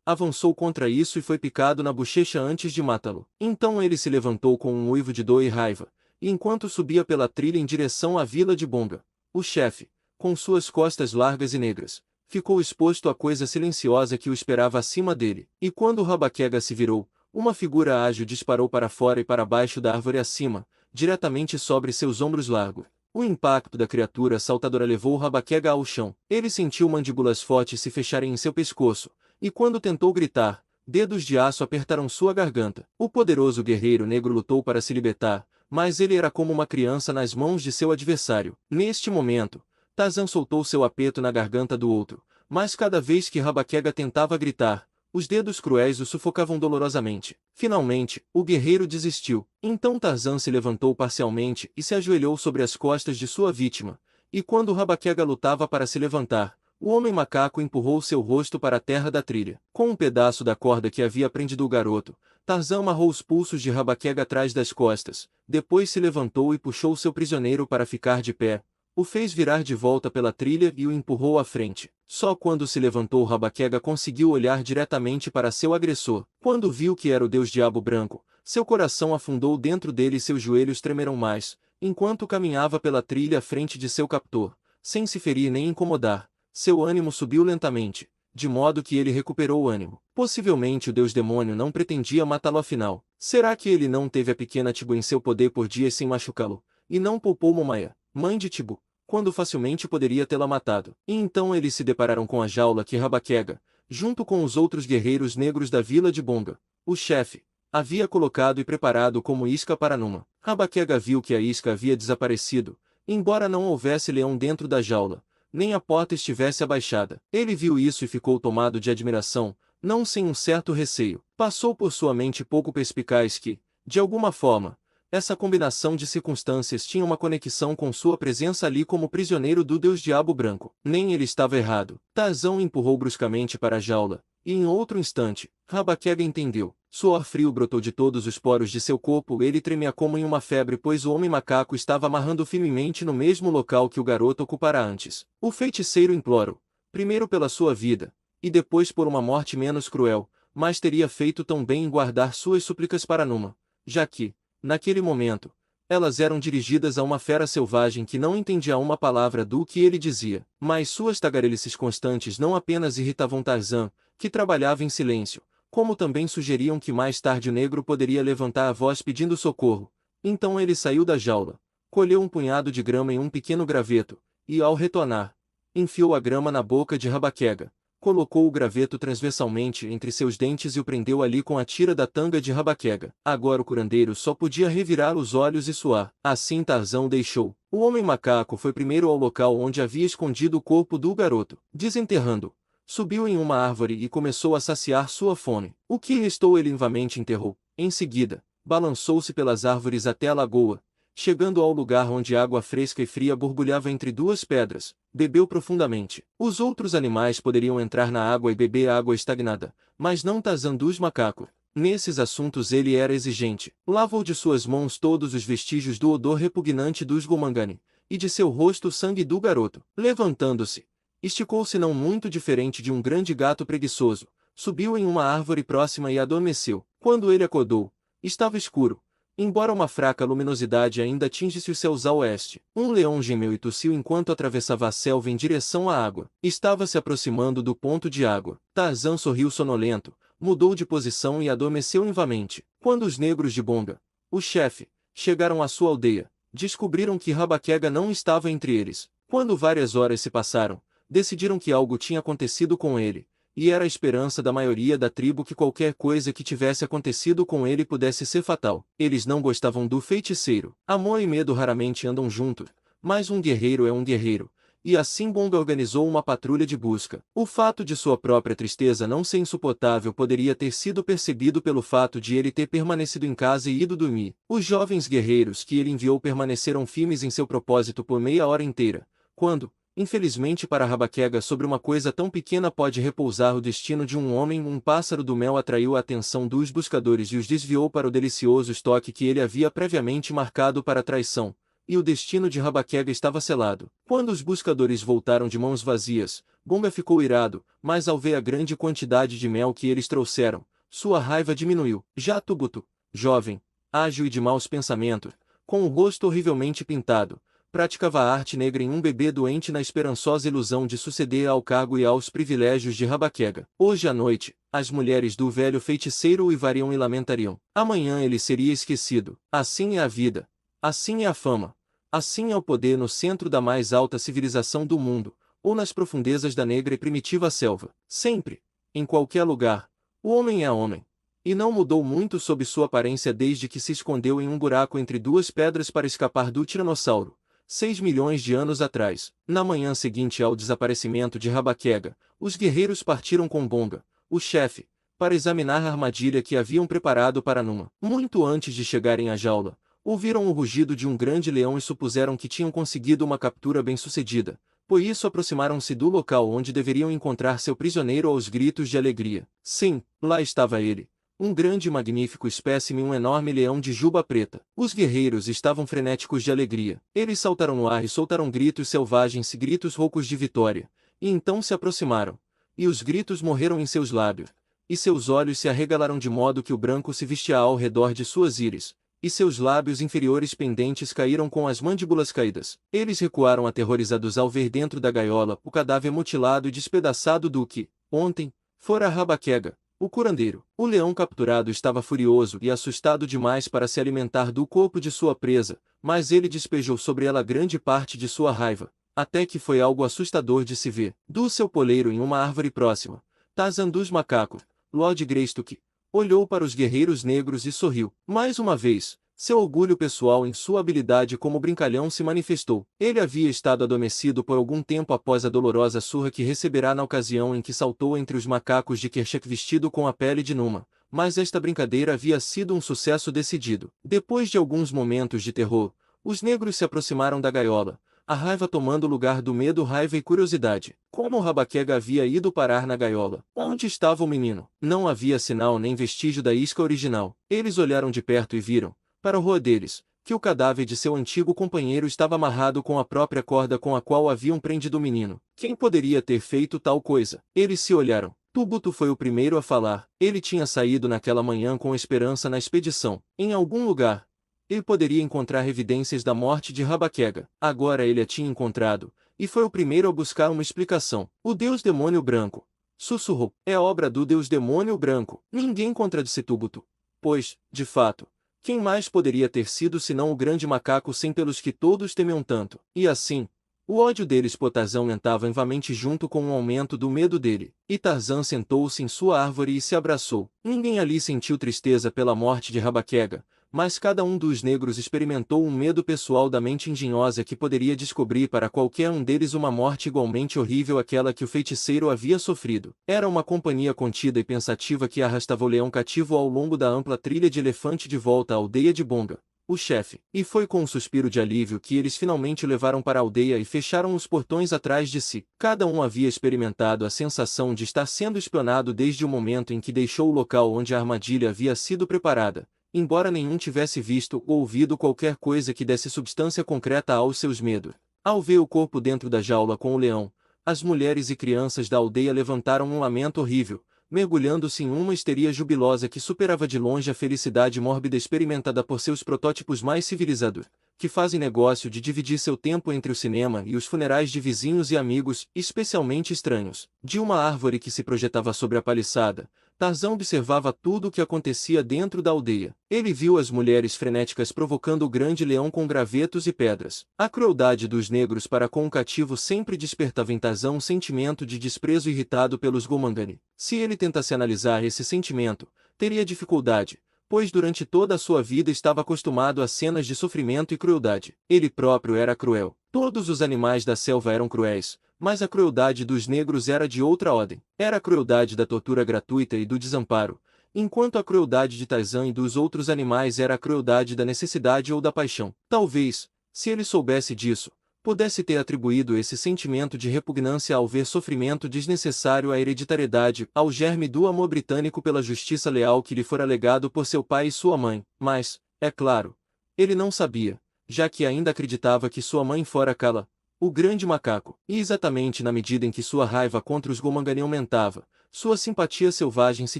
avançou contra isso e foi picado na bochecha antes de matá-lo. Então ele se levantou com um uivo de dor e raiva, e enquanto subia pela trilha em direção à vila de Bonga, o chefe, com suas costas largas e negras, ficou exposto à coisa silenciosa que o esperava acima dele. E quando Rabaquega se virou, uma figura ágil disparou para fora e para baixo da árvore acima, diretamente sobre seus ombros largos. O impacto da criatura saltadora levou Rabaquega ao chão. Ele sentiu mandíbulas fortes se fecharem em seu pescoço, e quando tentou gritar, dedos de aço apertaram sua garganta. O poderoso guerreiro negro lutou para se libertar, mas ele era como uma criança nas mãos de seu adversário. Neste momento, Tarzan soltou seu apeto na garganta do outro, mas cada vez que Rabaquega tentava gritar, Os dedos cruéis o sufocavam dolorosamente. Finalmente, o guerreiro desistiu. Então Tarzan se levantou parcialmente e se ajoelhou sobre as costas de sua vítima. E quando Rabaquega lutava para se levantar, o homem macaco empurrou seu rosto para a terra da trilha. Com um pedaço da corda que havia prendido o garoto, Tarzan amarrou os pulsos de Rabaquega atrás das costas. Depois se levantou e puxou seu prisioneiro para ficar de pé. O fez virar de volta pela trilha e o empurrou à frente. Só quando se levantou Rabaquega conseguiu olhar diretamente para seu agressor. Quando viu que era o Deus Diabo Branco, seu coração afundou dentro dele e seus joelhos tremeram mais, enquanto caminhava pela trilha à frente de seu captor, sem se ferir nem incomodar. Seu ânimo subiu lentamente, de modo que ele recuperou o ânimo. Possivelmente o Deus Demônio não pretendia matá-lo afinal. Será que ele não teve a pequena Tibu em seu poder por dias sem machucá-lo, e não poupou Momaia, mãe de Tibu, quando facilmente poderia tê-la matado? E então eles se depararam com a jaula que Rabaquega, junto com os outros guerreiros negros da vila de Bonga, o chefe, havia colocado e preparado como isca para Numa. Rabaquega viu que a isca havia desaparecido, embora não houvesse leão dentro da jaula, nem a porta estivesse abaixada. Ele viu isso e ficou tomado de admiração, não sem um certo receio. Passou por sua mente pouco perspicaz que, de alguma forma, essa combinação de circunstâncias tinha uma conexão com sua presença ali como prisioneiro do Deus Diabo Branco. Nem ele estava errado. Tarzan o empurrou bruscamente para a jaula, e em outro instante, Rabaquega entendeu. Suor frio brotou de todos os poros de seu corpo, ele tremia como em uma febre pois o homem macaco estava amarrando firmemente no mesmo local que o garoto ocupara antes. O feiticeiro implorou, primeiro pela sua vida, e depois por uma morte menos cruel, mas teria feito tão bem em guardar suas súplicas para Numa, já que, naquele momento, elas eram dirigidas a uma fera selvagem que não entendia uma palavra do que ele dizia. Mas suas tagarelices constantes não apenas irritavam Tarzan, que trabalhava em silêncio, como também sugeriam que mais tarde o negro poderia levantar a voz pedindo socorro. Então ele saiu da jaula, colheu um punhado de grama em um pequeno graveto, e ao retornar, enfiou a grama na boca de Rabaquega, colocou o graveto transversalmente entre seus dentes e o prendeu ali com a tira da tanga de Rabaquega. Agora o curandeiro só podia revirar os olhos e suar. Assim Tarzan o deixou. O homem macaco foi primeiro ao local onde havia escondido o corpo do garoto. Desenterrando, subiu em uma árvore e começou a saciar sua fome. O que restou ele invamente enterrou. Em seguida, balançou-se pelas árvores até a lagoa, chegando ao lugar onde água fresca e fria borbulhava entre duas pedras, bebeu profundamente. Os outros animais poderiam entrar na água e beber água estagnada, mas não Tarzan dos macacos. Nesses assuntos ele era exigente. Lavou de suas mãos todos os vestígios do odor repugnante dos Gomangani, e de seu rosto o sangue do garoto. Levantando-se, esticou-se não muito diferente de um grande gato preguiçoso, subiu em uma árvore próxima e adormeceu. Quando ele acordou, estava escuro, embora uma fraca luminosidade ainda atingisse os céus a oeste. Um leão gemeu e tossiu enquanto atravessava a selva em direção à água. Estava se aproximando do ponto de água. Tarzan sorriu sonolento, mudou de posição e adormeceu novamente. Quando os negros de Bonga, o chefe, chegaram à sua aldeia, descobriram que Rabaquega não estava entre eles. Quando várias horas se passaram, decidiram que algo tinha acontecido com ele, e era a esperança da maioria da tribo que qualquer coisa que tivesse acontecido com ele pudesse ser fatal. Eles não gostavam do feiticeiro. Amor e medo raramente andam juntos, mas um guerreiro é um guerreiro, e assim Bonga organizou uma patrulha de busca. O fato de sua própria tristeza não ser insuportável poderia ter sido percebido pelo fato de ele ter permanecido em casa e ido dormir. Os jovens guerreiros que ele enviou permaneceram firmes em seu propósito por meia hora inteira, quando, infelizmente para Rabaquega, sobre uma coisa tão pequena pode repousar o destino de um homem. Um pássaro do mel atraiu a atenção dos buscadores e os desviou para o delicioso estoque que ele havia previamente marcado para a traição, e o destino de Rabaquega estava selado. Quando os buscadores voltaram de mãos vazias, Bonga ficou irado, mas ao ver a grande quantidade de mel que eles trouxeram, sua raiva diminuiu. Já Tubutu, jovem, ágil e de maus pensamentos, com o rosto horrivelmente pintado, praticava a arte negra em um bebê doente na esperançosa ilusão de suceder ao cargo e aos privilégios de Rabaquega. Hoje à noite, as mulheres do velho feiticeiro o uivariam e lamentariam. Amanhã ele seria esquecido. Assim é a vida. Assim é a fama. Assim é o poder no centro da mais alta civilização do mundo, ou nas profundezas da negra e primitiva selva. Sempre, em qualquer lugar, o homem é homem. E não mudou muito sob sua aparência desde que se escondeu em um buraco entre duas pedras para escapar do tiranossauro. 6 milhões de anos atrás. Na manhã seguinte ao desaparecimento de Rabaquega, os guerreiros partiram com Bonga, o chefe, para examinar a armadilha que haviam preparado para Numa. Muito antes de chegarem à jaula, ouviram o rugido de um grande leão e supuseram que tinham conseguido uma captura bem-sucedida. Por isso aproximaram-se do local onde deveriam encontrar seu prisioneiro aos gritos de alegria. Sim, lá estava ele. Um grande e magnífico espécime, um enorme leão de juba preta. Os guerreiros estavam frenéticos de alegria. Eles saltaram no ar e soltaram gritos selvagens e gritos roucos de vitória. E então se aproximaram. E os gritos morreram em seus lábios. E seus olhos se arregalaram de modo que o branco se vestia ao redor de suas íris. E seus lábios inferiores pendentes caíram com as mandíbulas caídas. Eles recuaram aterrorizados ao ver dentro da gaiola o cadáver mutilado e despedaçado do que, ontem, fora Rabaquega, o curandeiro. O leão capturado estava furioso e assustado demais para se alimentar do corpo de sua presa, mas ele despejou sobre ela grande parte de sua raiva, até que foi algo assustador de se ver. Do seu poleiro em uma árvore próxima, Tarzan dos macacos, Lord Greystoke, olhou para os guerreiros negros e sorriu. Mais uma vez, seu orgulho pessoal em sua habilidade como brincalhão se manifestou. Ele havia estado adormecido por algum tempo após a dolorosa surra que receberá na ocasião em que saltou entre os macacos de Kerchak vestido com a pele de Numa, mas esta brincadeira havia sido um sucesso decidido. Depois de alguns momentos de terror, os negros se aproximaram da gaiola, a raiva tomando lugar do medo, raiva e curiosidade. Como Rabaquega havia ido parar na gaiola? Onde estava o menino? Não havia sinal nem vestígio da isca original. Eles olharam de perto e viram, para o horror deles, que o cadáver de seu antigo companheiro estava amarrado com a própria corda com a qual haviam prendido o menino. Quem poderia ter feito tal coisa? Eles se olharam. Túbuto foi o primeiro a falar. Ele tinha saído naquela manhã com esperança na expedição. Em algum lugar, ele poderia encontrar evidências da morte de Rabaquega. Agora ele a tinha encontrado, e foi o primeiro a buscar uma explicação. O Deus Demônio Branco, sussurrou, é obra do Deus Demônio Branco. Ninguém contradisse Túbuto, pois, de fato, quem mais poderia ter sido senão o grande macaco sem pelos que todos temiam tanto? E assim, o ódio deles por Tarzan aumentava vivamente junto com o aumento do medo dele. E Tarzan sentou-se em sua árvore e se abraçou. Ninguém ali sentiu tristeza pela morte de Rabaquega, mas cada um dos negros experimentou um medo pessoal da mente engenhosa que poderia descobrir para qualquer um deles uma morte igualmente horrível àquela que o feiticeiro havia sofrido. Era uma companhia contida e pensativa que arrastava o leão cativo ao longo da ampla trilha de elefante de volta à aldeia de Bonga, o chefe. E foi com um suspiro de alívio que eles finalmente o levaram para a aldeia e fecharam os portões atrás de si. Cada um havia experimentado a sensação de estar sendo espionado desde o momento em que deixou o local onde a armadilha havia sido preparada, embora nenhum tivesse visto ou ouvido qualquer coisa que desse substância concreta aos seus medos. Ao ver o corpo dentro da jaula com o leão, as mulheres e crianças da aldeia levantaram um lamento horrível, mergulhando-se em uma histeria jubilosa que superava de longe a felicidade mórbida experimentada por seus protótipos mais civilizados, que fazem negócio de dividir seu tempo entre o cinema e os funerais de vizinhos e amigos, especialmente estranhos. De uma árvore que se projetava sobre a paliçada, Tarzan observava tudo o que acontecia dentro da aldeia. Ele viu as mulheres frenéticas provocando o grande leão com gravetos e pedras. A crueldade dos negros para com o cativo sempre despertava em Tarzan um sentimento de desprezo irritado pelos Gomangani. Se ele tentasse analisar esse sentimento, teria dificuldade, pois durante toda a sua vida estava acostumado a cenas de sofrimento e crueldade. Ele próprio era cruel. Todos os animais da selva eram cruéis, mas a crueldade dos negros era de outra ordem. Era a crueldade da tortura gratuita e do desamparo, enquanto a crueldade de Tarzan e dos outros animais era a crueldade da necessidade ou da paixão. Talvez, se ele soubesse disso, pudesse ter atribuído esse sentimento de repugnância ao ver sofrimento desnecessário à hereditariedade, ao germe do amor britânico pela justiça leal que lhe fora legado por seu pai e sua mãe. Mas, é claro, ele não sabia, já que ainda acreditava que sua mãe fora Kala, o grande macaco. E exatamente na medida em que sua raiva contra os Gomangani aumentava, sua simpatia selvagem se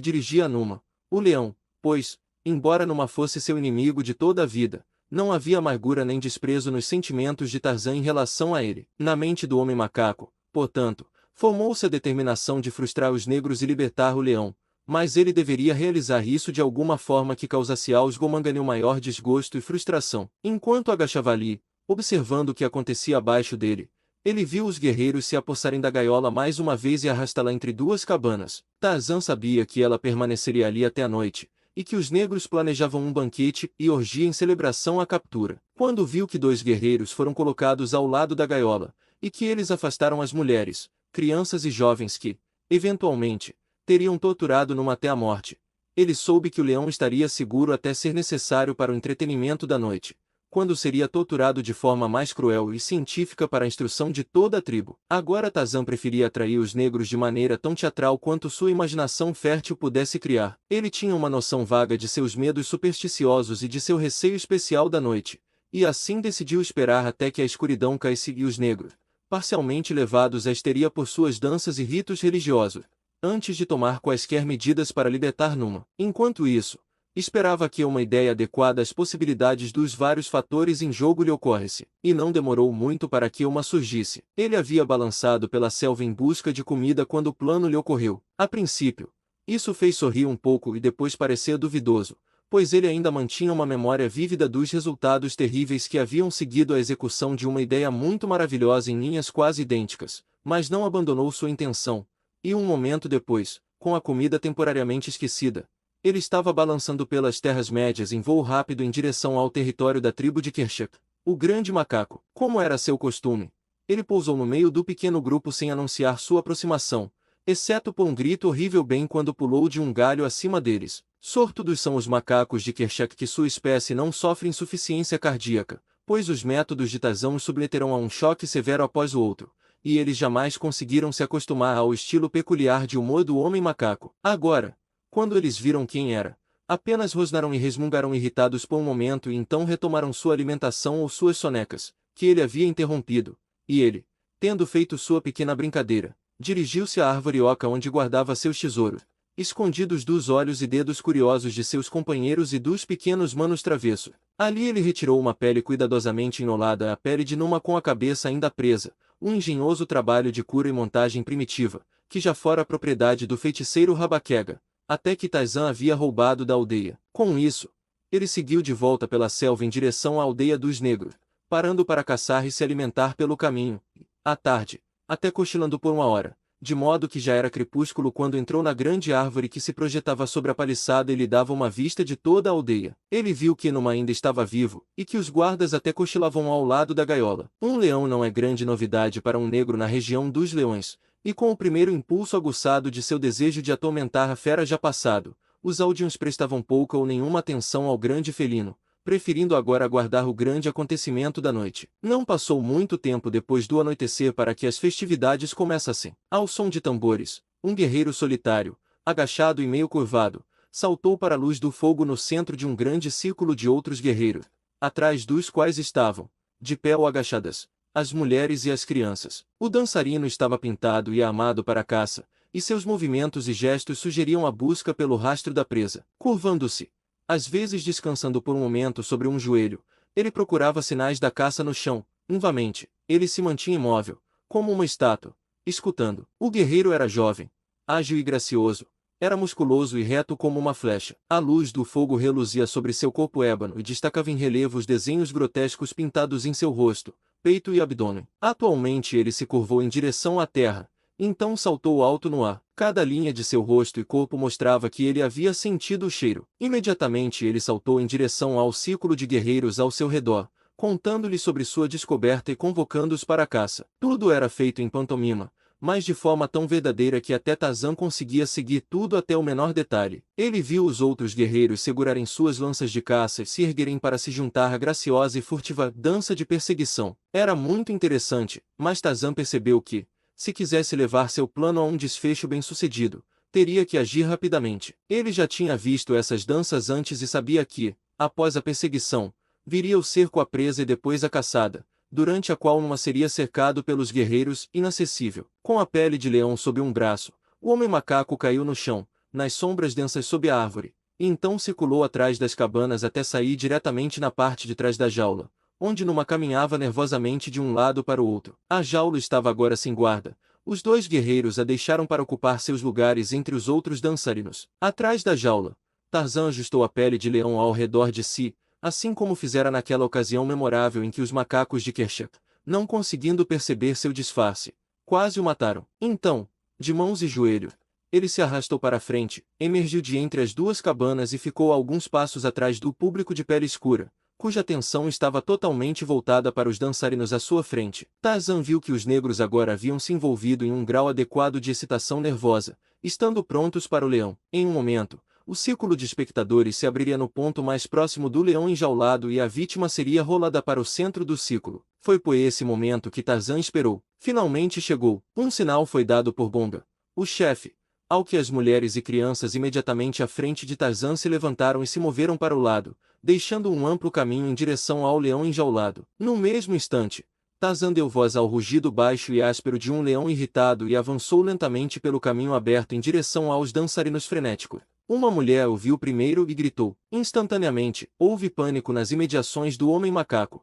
dirigia a Numa, o leão, pois, embora Numa fosse seu inimigo de toda a vida, não havia amargura nem desprezo nos sentimentos de Tarzan em relação a ele. Na mente do homem macaco, portanto, formou-se a determinação de frustrar os negros e libertar o leão, mas ele deveria realizar isso de alguma forma que causasse aos Gomangani o maior desgosto e frustração. Enquanto agachava ali, observando o que acontecia abaixo dele, ele viu os guerreiros se apossarem da gaiola mais uma vez e arrastá-la entre duas cabanas. Tarzan sabia que ela permaneceria ali até a noite, e que os negros planejavam um banquete e orgia em celebração à captura. Quando viu que 2 guerreiros foram colocados ao lado da gaiola, e que eles afastaram as mulheres, crianças e jovens que, eventualmente, teriam torturado Numa até a morte. Ele soube que o leão estaria seguro até ser necessário para o entretenimento da noite, quando seria torturado de forma mais cruel e científica para a instrução de toda a tribo. Agora Tarzan preferia atrair os negros de maneira tão teatral quanto sua imaginação fértil pudesse criar. Ele tinha uma noção vaga de seus medos supersticiosos e de seu receio especial da noite, e assim decidiu esperar até que a escuridão caísse e os negros, parcialmente levados à histeria por suas danças e ritos religiosos, antes de tomar quaisquer medidas para libertar Numa. Enquanto isso, esperava que uma ideia adequada às possibilidades dos vários fatores em jogo lhe ocorresse, e não demorou muito para que uma surgisse. Ele havia balançado pela selva em busca de comida quando o plano lhe ocorreu. A princípio, isso fez sorrir um pouco e depois parecer duvidoso, pois ele ainda mantinha uma memória vívida dos resultados terríveis que haviam seguido a execução de uma ideia muito maravilhosa em linhas quase idênticas, mas não abandonou sua intenção. E um momento depois, com a comida temporariamente esquecida, ele estava balançando pelas terras médias em voo rápido em direção ao território da tribo de Kershak, o grande macaco. Como era seu costume, ele pousou no meio do pequeno grupo sem anunciar sua aproximação, exceto por um grito horrível bem quando pulou de um galho acima deles. Sortudos são os macacos de Kershak que sua espécie não sofre insuficiência cardíaca, pois os métodos de Tarzan os submeterão a um choque severo após o outro, e eles jamais conseguiram se acostumar ao estilo peculiar de humor do homem-macaco. Agora, quando eles viram quem era, apenas rosnaram e resmungaram irritados por um momento e então retomaram sua alimentação ou suas sonecas, que ele havia interrompido, e ele, tendo feito sua pequena brincadeira, dirigiu-se à árvore oca onde guardava seus tesouros, escondidos dos olhos e dedos curiosos de seus companheiros e dos pequenos manos travessos. Ali ele retirou uma pele cuidadosamente enrolada à pele de Numa com a cabeça ainda presa, um engenhoso trabalho de cura e montagem primitiva, que já fora propriedade do feiticeiro Rabaquega, até que Tarzan havia roubado da aldeia. Com isso, ele seguiu de volta pela selva em direção à aldeia dos negros, parando para caçar e se alimentar pelo caminho, à tarde, até cochilando por uma hora, de modo que já era crepúsculo quando entrou na grande árvore que se projetava sobre a paliçada e lhe dava uma vista de toda a aldeia. Ele viu que Numa ainda estava vivo, e que os guardas até cochilavam ao lado da gaiola. Um leão não é grande novidade para um negro na região dos leões, e com o primeiro impulso aguçado de seu desejo de atormentar a fera já passado, os Aldeões prestavam pouca ou nenhuma atenção ao grande felino, preferindo agora aguardar o grande acontecimento da noite. Não passou muito tempo depois do anoitecer para que as festividades começassem. Ao som de tambores, um guerreiro solitário, agachado e meio curvado, saltou para a luz do fogo no centro de um grande círculo de outros guerreiros, atrás dos quais estavam, de pé ou agachadas, as mulheres e as crianças. O dançarino estava pintado e armado para a caça, e seus movimentos e gestos sugeriam a busca pelo rastro da presa. Curvando-se, às vezes descansando por um momento sobre um joelho, ele procurava sinais da caça no chão. Invamente, ele se mantinha imóvel, como uma estátua, escutando. O guerreiro era jovem, ágil e gracioso, era musculoso e reto como uma flecha. A luz do fogo reluzia sobre seu corpo ébano e destacava em relevo os desenhos grotescos pintados em seu rosto, peito e abdômen. Atualmente ele se curvou em direção à terra, então saltou alto no ar. Cada linha de seu rosto e corpo mostrava que ele havia sentido o cheiro. Imediatamente ele saltou em direção ao círculo de guerreiros ao seu redor, contando-lhes sobre sua descoberta e convocando-os para a caça. Tudo era feito em pantomima, mas de forma tão verdadeira que até Tarzan conseguia seguir tudo até o menor detalhe. Ele viu os outros guerreiros segurarem suas lanças de caça e se erguerem para se juntar à graciosa e furtiva dança de perseguição. Era muito interessante, mas Tarzan percebeu que, se quisesse levar seu plano a um desfecho bem-sucedido, teria que agir rapidamente. Ele já tinha visto essas danças antes e sabia que, após a perseguição, viria o cerco à presa e depois a caçada, durante a qual Numa seria cercado pelos guerreiros, inacessível. Com a pele de leão sob um braço, o homem-macaco caiu no chão, nas sombras densas sob a árvore, e então circulou atrás das cabanas até sair diretamente na parte de trás da jaula, onde Numa caminhava nervosamente de um lado para o outro. A jaula estava agora sem guarda. Os dois guerreiros a deixaram para ocupar seus lugares entre os outros dançarinos. Atrás da jaula, Tarzan ajustou a pele de leão ao redor de si, assim como fizera naquela ocasião memorável em que os macacos de Kershak, não conseguindo perceber seu disfarce, quase o mataram. Então, de mãos e joelhos, ele se arrastou para a frente, emergiu de entre as duas cabanas e ficou a alguns passos atrás do público de pele escura, cuja atenção estava totalmente voltada para os dançarinos à sua frente. Tarzan viu que os negros agora haviam se envolvido em um grau adequado de excitação nervosa, estando prontos para o leão. Em um momento, o círculo de espectadores se abriria no ponto mais próximo do leão enjaulado e a vítima seria rolada para o centro do círculo. Foi por esse momento que Tarzan esperou. Finalmente chegou. Um sinal foi dado por Bonga, o chefe, ao que as mulheres e crianças imediatamente à frente de Tarzan se levantaram e se moveram para o lado, deixando um amplo caminho em direção ao leão enjaulado. No mesmo instante, Tarzan deu voz ao rugido baixo e áspero de um leão irritado e avançou lentamente pelo caminho aberto em direção aos dançarinos frenéticos. Uma mulher o viu primeiro e gritou. Instantaneamente, houve pânico nas imediações do homem macaco.